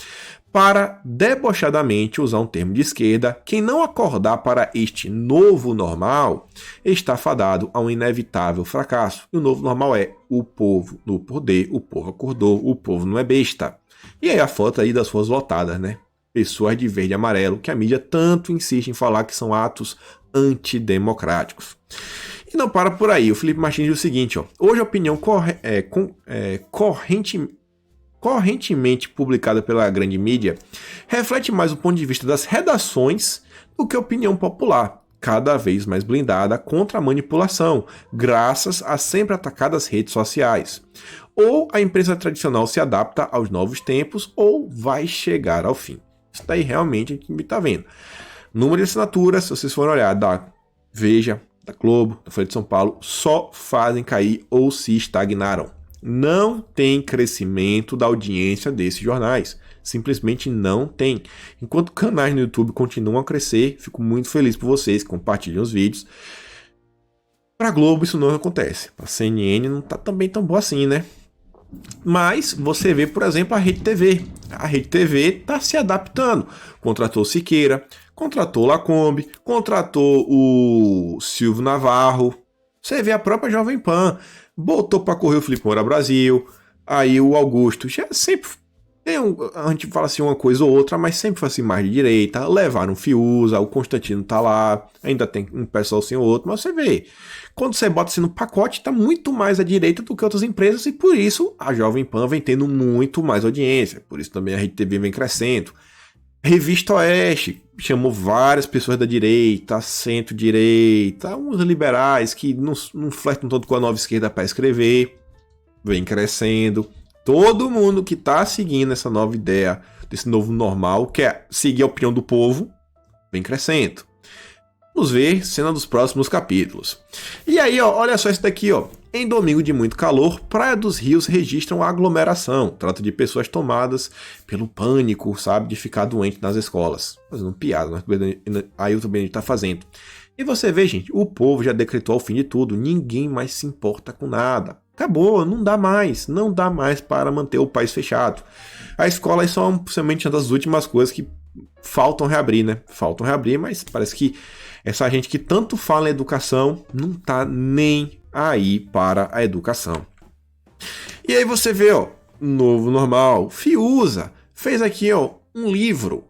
Speaker 1: Para debochadamente usar um termo de esquerda, quem não acordar para este novo normal está fadado a um inevitável fracasso. E o novo normal é o povo no poder, o povo acordou, o povo não é besta. E aí a foto aí das ruas lotadas, né? Pessoas de verde e amarelo, que a mídia tanto insiste em falar que são atos antidemocráticos. E não para por aí, o Felipe Martins diz o seguinte, ó, hoje a opinião correntemente publicada pela grande mídia reflete mais o ponto de vista das redações do que a opinião popular, cada vez mais blindada contra a manipulação, graças às sempre atacadas redes sociais. Ou a imprensa tradicional se adapta aos novos tempos, ou vai chegar ao fim. Isso daí realmente a gente está vendo. Número de assinaturas, se vocês forem olhar, da Veja, da Globo, da Folha de São Paulo, só fazem cair ou se estagnaram. Não tem crescimento da audiência desses jornais. Simplesmente não tem. Enquanto canais no YouTube continuam a crescer, fico muito feliz por vocês que compartilham os vídeos. Para a Globo isso não acontece. Para a CNN não está também tão boa assim, né? Mas você vê, por exemplo, a Rede TV. A Rede TV está se adaptando. Contratou Siqueira, contratou Lacombe, contratou o Silvio Navarro. Você vê a própria Jovem Pan. Botou para correr o Felipe Moura Brasil. Aí o Augusto. Já sempre a gente fala assim uma coisa ou outra, mas sempre foi assim mais de direita. Levaram o Fiuza, o Constantino tá lá. Ainda tem um pessoal assim ou outro, mas você vê. Quando você bota assim no pacote, tá muito mais à direita do que outras empresas e por isso a Jovem Pan vem tendo muito mais audiência. Por isso também a Rede TV vem crescendo. Revista Oeste chamou várias pessoas da direita, centro-direita, uns liberais que não flertam todo com a nova esquerda para escrever. Vem crescendo. Todo mundo que tá seguindo essa nova ideia, desse novo normal, quer seguir a opinião do povo, vem crescendo. Vamos ver cena dos próximos capítulos. E aí, ó, olha só isso daqui, ó. Em domingo de muito calor, Praia dos Rios registram aglomeração. Trata de pessoas tomadas pelo pânico, sabe, de ficar doente nas escolas. Fazendo piada, mas aí o também está fazendo. E você vê, gente, o povo já decretou o fim de tudo. Ninguém mais se importa com nada. Acabou, não dá mais para manter o país fechado. A escola é só somente uma das últimas coisas que faltam reabrir, né? Faltam reabrir, mas parece que essa gente que tanto fala em educação não tá nem aí para a educação. E aí você vê, ó, novo normal, Fiuza fez aqui, ó, um livro,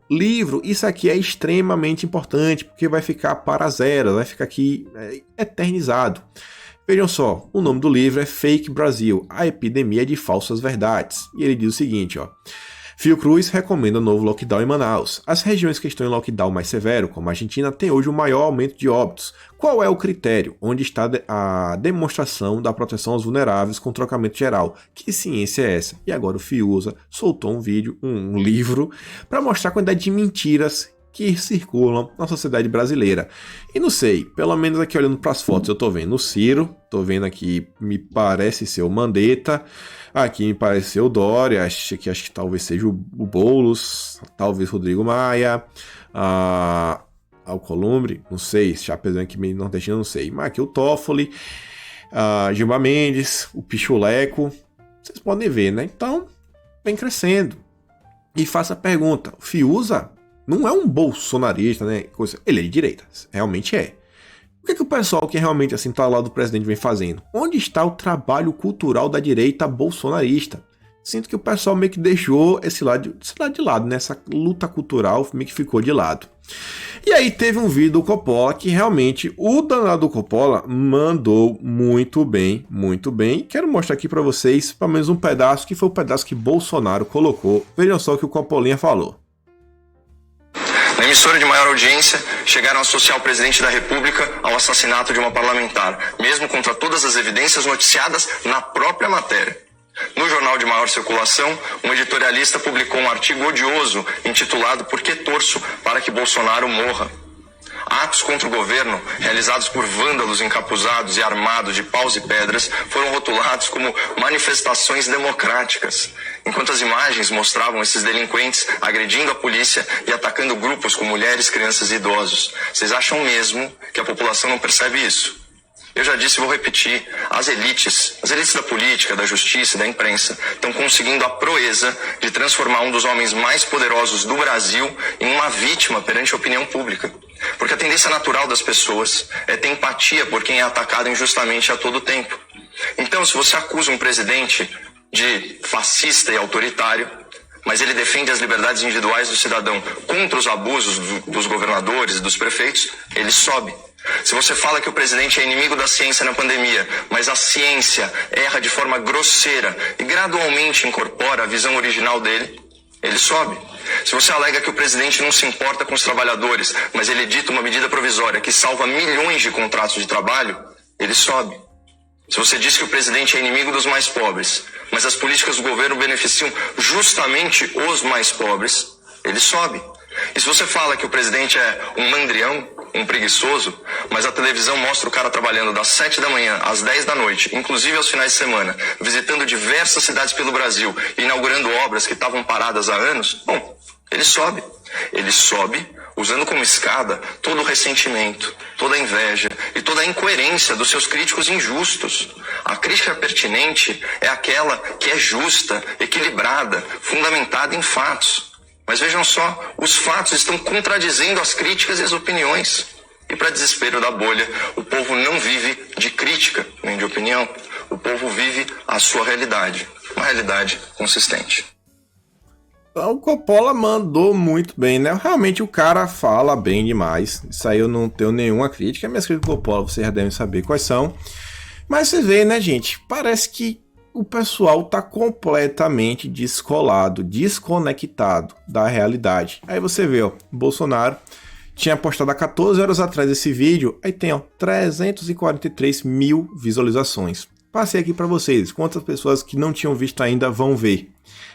Speaker 1: isso aqui é extremamente importante, porque vai ficar para zero, vai ficar aqui eternizado. Vejam só, o nome do livro é Fake Brasil, a epidemia de falsas verdades. E ele diz o seguinte, ó. Fiocruz recomenda novo lockdown em Manaus. As regiões que estão em lockdown mais severo, como a Argentina, têm hoje o maior aumento de óbitos. Qual é o critério? Onde está a demonstração da proteção aos vulneráveis com trocamento geral? Que ciência é essa? E agora o Fiuza soltou um vídeo, um livro, para mostrar a quantidade de mentiras que circulam na sociedade brasileira. E não sei, pelo menos aqui olhando para as fotos eu tô vendo o Ciro, tô vendo aqui, me parece ser o Mandetta, aqui me parece ser o Dória, acho que talvez seja o Boulos, talvez Rodrigo Maia, Alcolumbre, não sei, já apesar que meio nordestino, não sei, mas aqui o Toffoli, Gilmar Mendes, o Pichuleco, vocês podem ver, né? Então, vem crescendo. E faça a pergunta, o Fiuza não é um bolsonarista, né? Ele é de direita, realmente é. O que o pessoal que realmente assim tá lá do presidente vem fazendo? Onde está o trabalho cultural da direita bolsonarista? Sinto que o pessoal meio que deixou esse lado de lado, né? Essa luta cultural meio que ficou de lado. E aí teve um vídeo do Coppola que realmente o danado do Coppola mandou muito bem, muito bem. Quero mostrar aqui para vocês pelo menos um pedaço, que foi o pedaço que Bolsonaro colocou. Vejam só o que o Coppolinha falou.
Speaker 3: Na emissora de maior audiência, chegaram a associar o presidente da República ao assassinato de uma parlamentar, mesmo contra todas as evidências noticiadas na própria matéria. No jornal de maior circulação, um editorialista publicou um artigo odioso intitulado "Por que torço para que Bolsonaro morra?". Atos contra o governo, realizados por vândalos encapuzados e armados de paus e pedras, foram rotulados como manifestações democráticas, enquanto as imagens mostravam esses delinquentes agredindo a polícia e atacando grupos com mulheres, crianças e idosos. Vocês acham mesmo que a população não percebe isso? Eu já disse e vou repetir, as elites da política, da justiça e da imprensa estão conseguindo a proeza de transformar um dos homens mais poderosos do Brasil em uma vítima perante a opinião pública. Porque a tendência natural das pessoas é ter empatia por quem é atacado injustamente a todo tempo. Então, se você acusa um presidente de fascista e autoritário, mas ele defende as liberdades individuais do cidadão contra os abusos dos governadores e dos prefeitos, ele sobe. Se você fala que o presidente é inimigo da ciência na pandemia, mas a ciência erra de forma grosseira e gradualmente incorpora a visão original dele, ele sobe. Se você alega que o presidente não se importa com os trabalhadores, mas ele edita uma medida provisória que salva milhões de contratos de trabalho, ele sobe. Se você diz que o presidente é inimigo dos mais pobres, mas as políticas do governo beneficiam justamente os mais pobres, ele sobe. E se você fala que o presidente é um mandrião, um preguiçoso, mas a televisão mostra o cara trabalhando das 7 da manhã às 10 da noite, inclusive aos finais de semana, visitando diversas cidades pelo Brasil e inaugurando obras que estavam paradas há anos, bom, ele sobe. Ele sobe usando como escada todo o ressentimento, toda a inveja e toda a incoerência dos seus críticos injustos. A crítica pertinente é aquela que é justa, equilibrada, fundamentada em fatos. Mas vejam só, os fatos estão contradizendo as críticas e as opiniões. E para desespero da bolha, o povo não vive de crítica nem de opinião. O povo vive a sua realidade, uma realidade consistente.
Speaker 1: O Coppola mandou muito bem, né? Realmente o cara fala bem demais. Isso aí eu não tenho nenhuma crítica. Minhas críticas do Coppola vocês já devem saber quais são. Mas vocês veem, né, gente? Parece que o pessoal tá completamente descolado, desconectado da realidade. Aí você vê, ó, Bolsonaro tinha postado há 14 horas atrás esse vídeo, aí tem, ó, 343 mil visualizações. Passei aqui para vocês, quantas pessoas que não tinham visto ainda vão ver.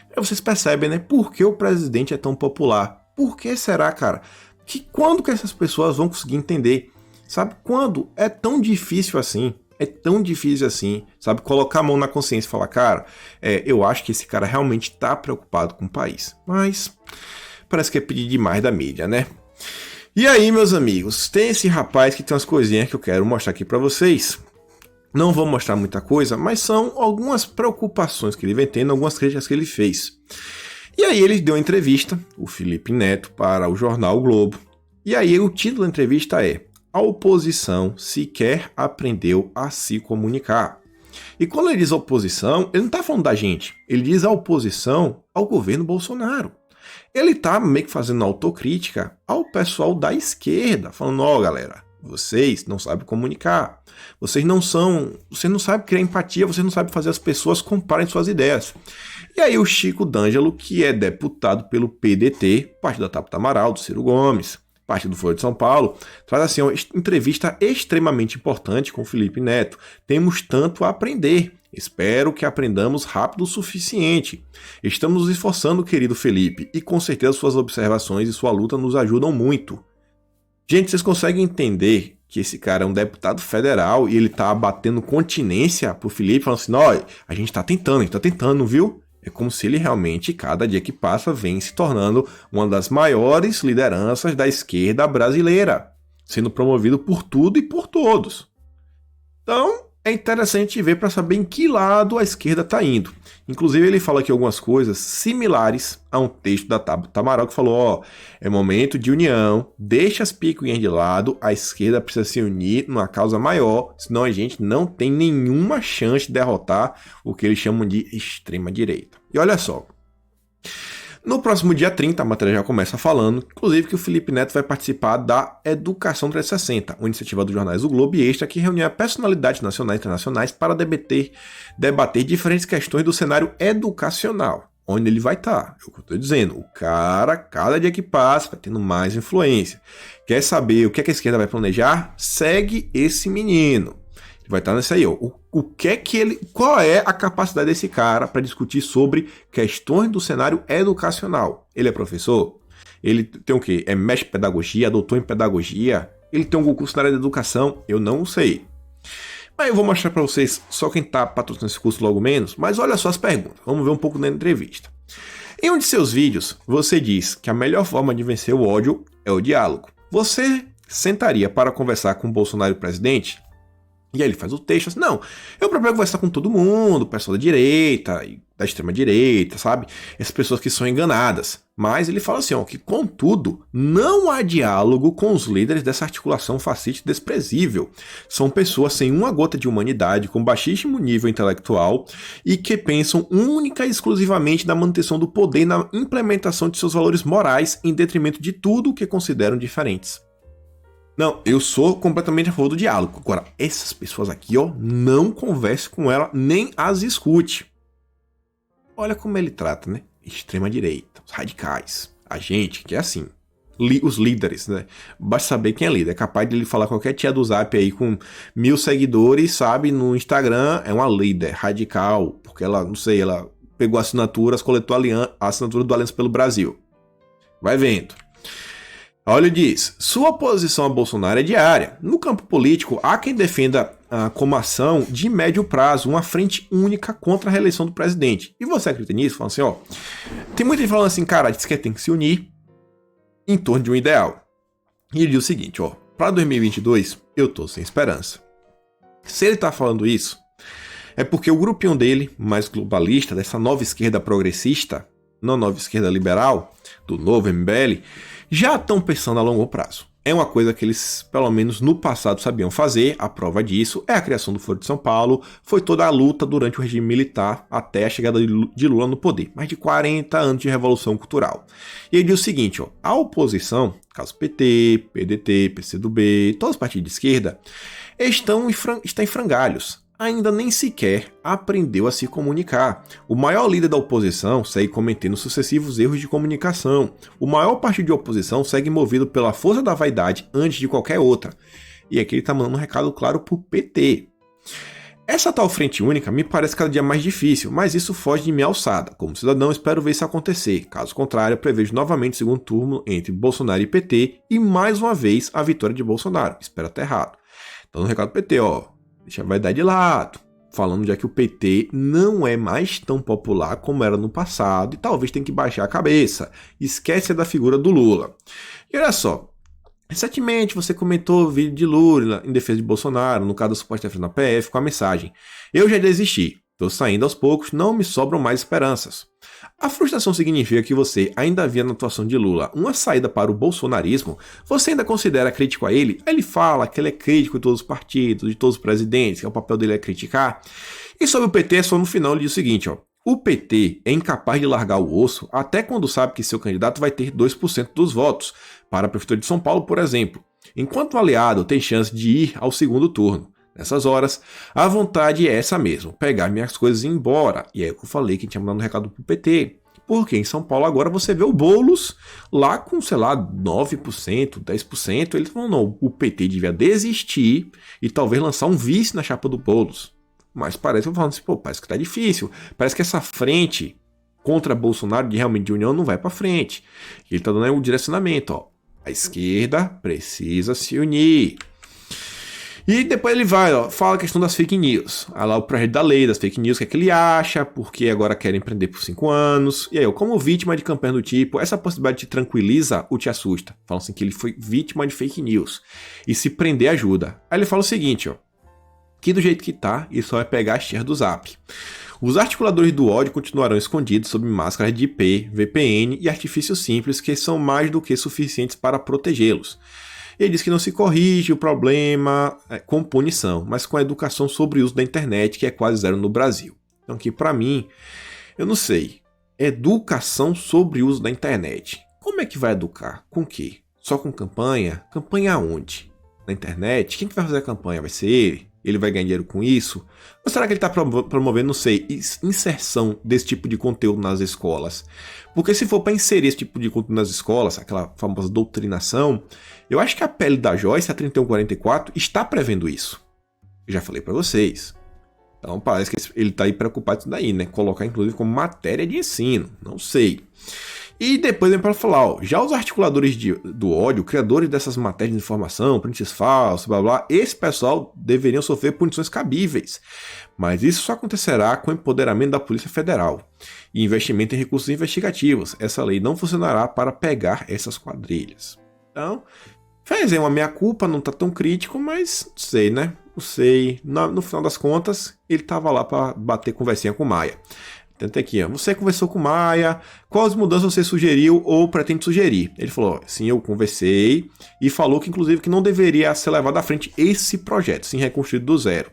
Speaker 1: Aí vocês percebem, né, por que o presidente é tão popular? Por que será, cara? Quando que essas pessoas vão conseguir entender? Sabe, quando é tão difícil assim? É tão difícil assim, sabe? Colocar a mão na consciência e falar, cara, eu acho que esse cara realmente tá preocupado com o país. Mas parece que é pedir demais da mídia, né? E aí, meus amigos, tem esse rapaz que tem umas coisinhas que eu quero mostrar aqui pra vocês. Não vou mostrar muita coisa, mas são algumas preocupações que ele vem tendo, algumas críticas que ele fez. E aí ele deu uma entrevista, o Felipe Neto, para o jornal o Globo. E aí o título da entrevista é: a oposição sequer aprendeu a se comunicar. E quando ele diz oposição, ele não está falando da gente. Ele diz a oposição ao governo Bolsonaro. Ele está meio que fazendo autocrítica ao pessoal da esquerda, falando, ó, galera, vocês não sabem comunicar. Você não sabe criar empatia, você não sabe fazer as pessoas comprarem suas ideias. E aí o Chico D'Angelo, que é deputado pelo PDT, Partido da Tabata Amaral, do Ciro Gomes, parte do Folha de São Paulo, traz assim uma entrevista extremamente importante com o Felipe Neto. Temos tanto a aprender. Espero que aprendamos rápido o suficiente. Estamos nos esforçando, querido Felipe, e com certeza suas observações e sua luta nos ajudam muito. Gente, vocês conseguem entender que esse cara é um deputado federal e ele tá batendo continência pro Felipe, falando assim, ó, a gente tá tentando, viu? É como se ele realmente, cada dia que passa, vem se tornando uma das maiores lideranças da esquerda brasileira, sendo promovido por tudo e por todos. Então, é interessante ver para saber em que lado a esquerda está indo. Inclusive, ele fala aqui algumas coisas similares a um texto da Tabata Amaral que falou, ó, é momento de união, deixa as picuinhas de lado, a esquerda precisa se unir numa causa maior, senão a gente não tem nenhuma chance de derrotar o que eles chamam de extrema-direita. E olha só, no próximo dia 30, a matéria já começa falando, inclusive, que o Felipe Neto vai participar da Educação 360, uma iniciativa dos jornais O Globo e Extra que reunia personalidades nacionais e internacionais para debater diferentes questões do cenário educacional, onde ele vai estar. É o que eu estou dizendo, o cara, cada dia que passa, vai tendo mais influência. Quer saber o que a esquerda vai planejar? Segue esse menino. Vai estar nesse aí, ó. Qual é a capacidade desse cara para discutir sobre questões do cenário educacional? Ele é professor? Ele tem o quê? É mestre em pedagogia, doutor em pedagogia? Ele tem algum curso na área de educação? Eu não sei. Mas eu vou mostrar para vocês só quem está patrocinando esse curso logo menos, mas olha só as perguntas. Vamos ver um pouco na entrevista. Em um de seus vídeos, você diz que a melhor forma de vencer o ódio é o diálogo. Você sentaria para conversar com o Bolsonaro presidente? E aí ele faz o texto assim, não, eu proprio conversar com todo mundo, o pessoal da direita, da extrema direita, sabe? Essas pessoas que são enganadas. Mas ele fala assim, ó, que contudo, não há diálogo com os líderes dessa articulação fascista desprezível. São pessoas sem uma gota de humanidade, com baixíssimo nível intelectual e que pensam única e exclusivamente na manutenção do poder e na implementação de seus valores morais em detrimento de tudo o que consideram diferentes. Não, eu sou completamente a favor do diálogo. Agora, essas pessoas aqui, ó, não converse com ela, nem as escute. Olha como ele trata, né? Extrema-direita, os radicais, a gente, que é assim. Os líderes, né? Basta saber quem é líder. É capaz de ele falar qualquer tia do Zap aí com 1000 seguidores, sabe? No Instagram, é uma líder radical, porque ela, não sei, ela pegou assinaturas, coletou a assinatura do Aliança pelo Brasil. Vai vendo. Olha, diz, sua oposição a Bolsonaro é diária. No campo político, há quem defenda como ação de médio prazo uma frente única contra a reeleição do presidente. E você acredita nisso? Fala assim, ó, tem muita gente falando assim, cara, diz que tem que se unir em torno de um ideal. E ele diz o seguinte, ó, para 2022, eu tô sem esperança. Se ele tá falando isso, é porque o grupinho dele, mais globalista, dessa nova esquerda progressista, não nova esquerda liberal, do novo MBL, já estão pensando a longo prazo. É uma coisa que eles, pelo menos no passado, sabiam fazer. A prova disso é a criação do Foro de São Paulo. Foi toda a luta durante o regime militar até a chegada de Lula no poder. Mais de 40 anos de revolução cultural. E ele diz o seguinte, ó, a oposição, caso PT, PDT, PCdoB, todos os partidos de esquerda, está em frangalhos. Ainda nem sequer aprendeu a se comunicar. O maior líder da oposição segue cometendo sucessivos erros de comunicação. O maior partido de oposição segue movido pela força da vaidade antes de qualquer outra. E aqui ele está mandando um recado claro para o PT. Essa tal frente única me parece cada dia mais difícil, mas isso foge de minha alçada. Como cidadão, espero ver isso acontecer. Caso contrário, prevejo novamente o segundo turno entre Bolsonaro e PT e mais uma vez a vitória de Bolsonaro. Espero até errado. Então no recado do PT, ó. Deixa a vaidade de lado, falando já que o PT não é mais tão popular como era no passado e talvez tenha que baixar a cabeça. Esquece da figura do Lula. E olha só, recentemente você comentou o vídeo de Lula em defesa de Bolsonaro, no caso da suposta defesa na PF, com a mensagem: eu já desisti, estou saindo aos poucos, não me sobram mais esperanças. A frustração significa que você ainda via na atuação de Lula uma saída para o bolsonarismo? Você ainda considera crítico a ele? Ele fala que ele é crítico de todos os partidos, de todos os presidentes, que o papel dele é criticar. E sobre o PT, só no final ele diz o seguinte, ó. O PT é incapaz de largar o osso até quando sabe que seu candidato vai ter 2% dos votos, para a Prefeitura de São Paulo, por exemplo. Enquanto o aliado tem chance de ir ao segundo turno. Nessas horas, a vontade é essa mesmo, pegar minhas coisas e ir embora. E é o que eu falei que tinha mandado um recado pro PT. Porque em São Paulo agora você vê o Boulos lá com, sei lá, 9%, 10%. Eles falam, não, o PT devia desistir e talvez lançar um vice na chapa do Boulos. Mas parece que eu falando assim, pô, parece que tá difícil. Parece que essa frente contra Bolsonaro realmente de união não vai para frente. Ele tá dando aí um direcionamento, ó. A esquerda precisa se unir. E depois ele vai, ó, fala a questão das fake news. Aí lá o projeto da lei das fake news, o que é que ele acha, porque agora querem prender por 5 anos. E aí, ó, como vítima de campanha do tipo, essa possibilidade te tranquiliza ou te assusta? Falam assim que ele foi vítima de fake news. E se prender ajuda. Aí ele fala o seguinte, ó, que do jeito que tá, isso só vai pegar a share do Zap. Os articuladores do ódio continuarão escondidos sob máscaras de IP, VPN e artifícios simples que são mais do que suficientes para protegê-los. Ele diz que não se corrige o problema com punição, mas com a educação sobre o uso da internet, que é quase zero no Brasil. Então aqui, para mim, eu não sei. Educação sobre o uso da internet. Como é que vai educar? Com o quê? Só com campanha? Campanha aonde? Na internet? Quem que vai fazer a campanha? Vai ser ele? Ele vai ganhar dinheiro com isso? Ou será que ele está promovendo, não sei, inserção desse tipo de conteúdo nas escolas? Porque se for para inserir esse tipo de conteúdo nas escolas, aquela famosa doutrinação, eu acho que a PL da Joyce, a 3144, está prevendo isso. Eu já falei para vocês. Então parece que ele está aí preocupado com isso daí, né? Colocar inclusive como matéria de ensino. Não sei. E depois vem para falar, ó, já os articuladores do ódio, criadores dessas matérias de informação, prints falsos, blá blá, esse pessoal deveriam sofrer punições cabíveis. Mas isso só acontecerá com o empoderamento da Polícia Federal e investimento em recursos investigativos. Essa lei não funcionará para pegar essas quadrilhas. Então, fez uma meia-culpa, não tá tão crítico, mas não sei, né? Não sei. No final das contas, ele tava lá para bater conversinha com o Maia. Tenta aqui, ó. Você conversou com o Maia, quais mudanças você sugeriu ou pretende sugerir? Ele falou, sim, eu conversei e falou que inclusive que não deveria ser levado à frente esse projeto, sim, reconstruído do zero.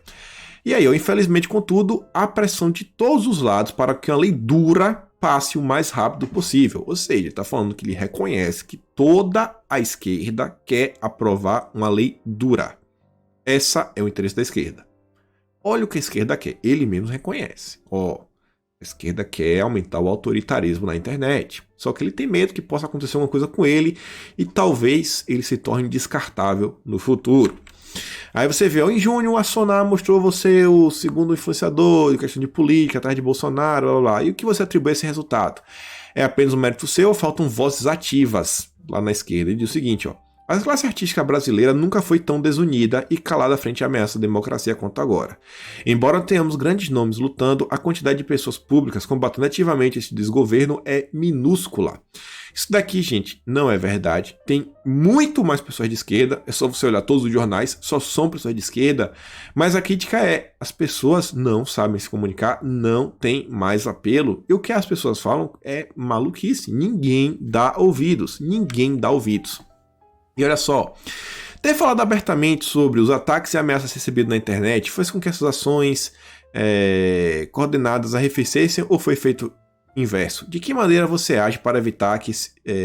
Speaker 1: E aí, infelizmente, contudo, há pressão de todos os lados para que a lei dura passe o mais rápido possível. Ou seja, ele está falando que ele reconhece que toda a esquerda quer aprovar uma lei dura. Esse é o interesse da esquerda. Olha o que a esquerda quer, ele mesmo reconhece. Ó, a esquerda quer aumentar o autoritarismo na internet. Só que ele tem medo que possa acontecer alguma coisa com ele e talvez ele se torne descartável no futuro. Aí você vê, ó, em junho a Sonar mostrou você o segundo influenciador de questão de política, atrás de Bolsonaro, blá, blá, blá. E o que você atribui a esse resultado? É apenas um mérito seu ou faltam vozes ativas lá na esquerda? Ele diz o seguinte, ó. A classe artística brasileira nunca foi tão desunida e calada frente à ameaça da democracia quanto agora. Embora tenhamos grandes nomes lutando, a quantidade de pessoas públicas combatendo ativamente esse desgoverno é minúscula. Isso daqui, gente, não é verdade. Tem muito mais pessoas de esquerda, é só você olhar todos os jornais, só são pessoas de esquerda, mas a crítica é, as pessoas não sabem se comunicar, não tem mais apelo, e o que as pessoas falam é maluquice, ninguém dá ouvidos. E olha só, ter falado abertamente sobre os ataques e ameaças recebidos na internet fez com que essas ações coordenadas arrefecessem ou foi feito inverso? De que maneira você age para evitar que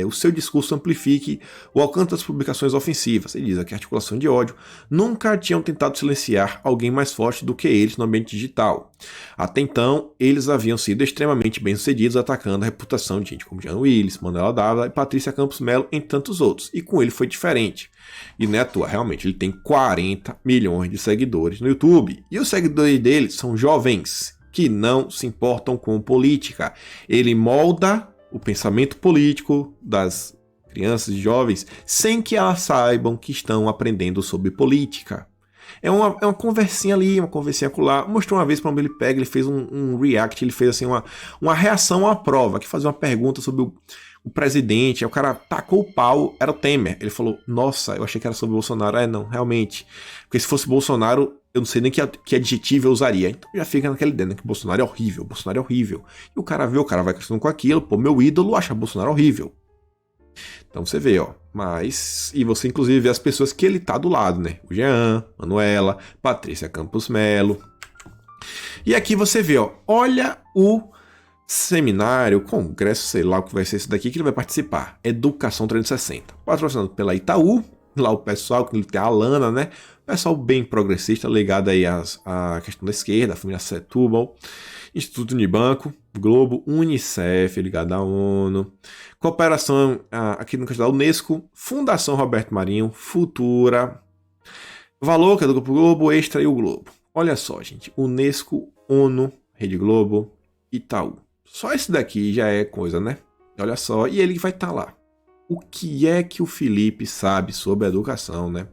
Speaker 1: o seu discurso amplifique o alcance das publicações ofensivas? Ele diz aqui, a articulação de ódio nunca tinham tentado silenciar alguém mais forte do que eles no ambiente digital. Até então, eles haviam sido extremamente bem-sucedidos atacando a reputação de gente como Jean Willis, Manuela Dávila e Patrícia Campos Melo, entre tantos outros. E com ele foi diferente. E não é à toa, realmente, ele tem 40 milhões de seguidores no YouTube. E os seguidores dele são jovens que não se importam com política. Ele molda o pensamento político das crianças e jovens sem que elas saibam que estão aprendendo sobre política. É uma conversinha ali, uma conversinha acolá. Mostrou uma vez para onde ele pega, ele fez um react, ele fez assim uma reação à prova, que fazia uma pergunta sobre o presidente, aí o cara tacou o pau, era o Temer. Ele falou, nossa, eu achei que era sobre o Bolsonaro. Não, realmente. Porque se fosse Bolsonaro, eu não sei nem que adjetivo eu usaria. Então já fica naquela ideia, né, que Bolsonaro é horrível, Bolsonaro é horrível. E o cara vai crescendo com aquilo, pô, meu ídolo acha Bolsonaro horrível. Então você vê, ó, e você inclusive vê as pessoas que ele tá do lado, né? O Jean, Manuela, Patrícia Campos Melo. E aqui você vê, ó, olha o seminário, congresso, sei lá o que vai ser isso daqui que ele vai participar. Educação 360. Patrocinado pela Itaú, lá o pessoal, que tem a Alana, né? Pessoal bem progressista, ligado aí à questão da esquerda, a família Setúbal, Instituto Unibanco, Globo, Unicef, ligado à ONU, Cooperação aqui no Castelo Unesco, Fundação Roberto Marinho, Futura, Valor, que é do Grupo Globo, Extra e o Globo. Olha só, gente, Unesco, ONU, Rede Globo, Itaú. Só esse daqui já é coisa, né? Olha só, e ele vai estar lá. O que é que o Felipe sabe sobre a educação, né?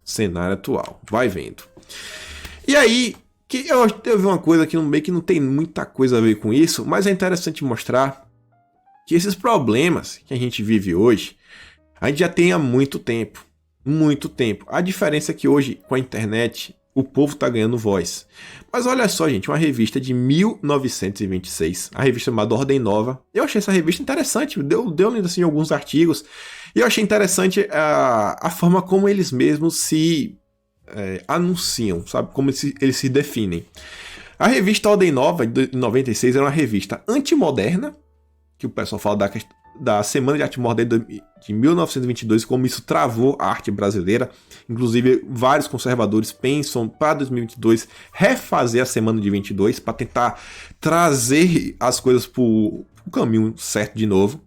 Speaker 1: Cenário atual. Vai vendo. E aí, que eu vi uma coisa aqui no meio que não tem muita coisa a ver com isso, mas é interessante mostrar que esses problemas que a gente vive hoje, a gente já tem há muito tempo. Muito tempo. A diferença é que hoje, com a internet, o povo está ganhando voz. Mas olha só, gente, uma revista de 1926, a revista chamada Ordem Nova. Eu achei essa revista interessante, deu assim, alguns artigos. E eu achei interessante a forma como eles mesmos se anunciam, sabe? Como eles se definem. A revista Ordem Nova, de 96, era uma revista antimoderna, que o pessoal fala da Semana de Arte Moderna de 1922, como isso travou a arte brasileira. Inclusive, vários conservadores pensam para 2022 refazer a Semana de 22 para tentar trazer as coisas para o caminho certo de novo.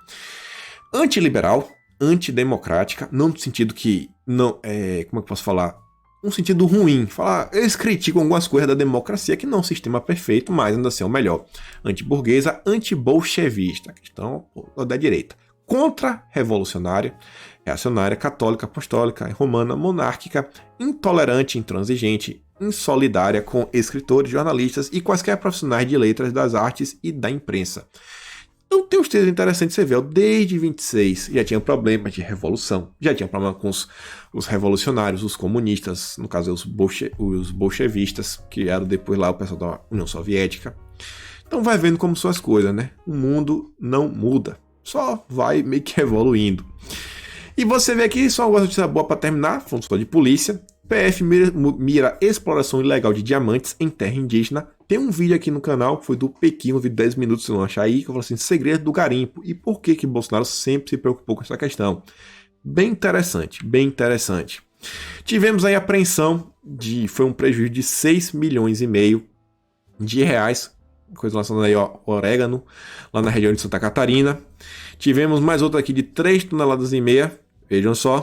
Speaker 1: Antiliberal, antidemocrática, não no sentido que não é, como é que eu posso falar? Um sentido ruim. Eles criticam algumas coisas da democracia, que não é um sistema perfeito, mas ainda assim é o melhor. Antiburguesa, antibolchevista, questão da direita. Contra-revolucionária, reacionária, católica, apostólica, romana, monárquica, intolerante, intransigente, insolidária com escritores, jornalistas e quaisquer profissionais de letras, das artes e da imprensa. Então tem uns textos interessantes, você vê, desde 26 já tinha problema de revolução, já tinha problema com os revolucionários, os comunistas, no caso os bolchevistas, que eram depois lá o pessoal da União Soviética. Então vai vendo como são as coisas, né? O mundo não muda, só vai meio que evoluindo. E você vê aqui, só uma notícia boa para terminar, falando só de polícia. PF mira exploração ilegal de diamantes em terra indígena. Tem um vídeo aqui no canal, que foi do Pequim, um vídeo de 10 minutos, se não achar aí, que eu falo assim, segredo do garimpo. E por que Bolsonaro sempre se preocupou com essa questão? Bem interessante, bem interessante. Tivemos aí a apreensão foi um prejuízo de 6,5 milhões de reais, coisa relacionada aí, ó, orégano, lá na região de Santa Catarina. Tivemos mais outra aqui de 3,5 toneladas, vejam só.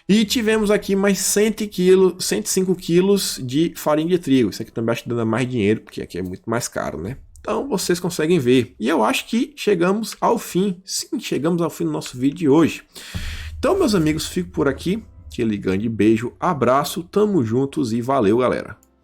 Speaker 1: E tivemos aqui mais 105 quilos de farinha de trigo. Isso aqui também acho que dá mais dinheiro, porque aqui é muito mais caro, né? Então vocês conseguem ver. E eu acho que chegamos ao fim. Sim, chegamos ao fim do nosso vídeo de hoje. Então, meus amigos, fico por aqui. Aquele grande beijo, abraço, tamo juntos e valeu, galera.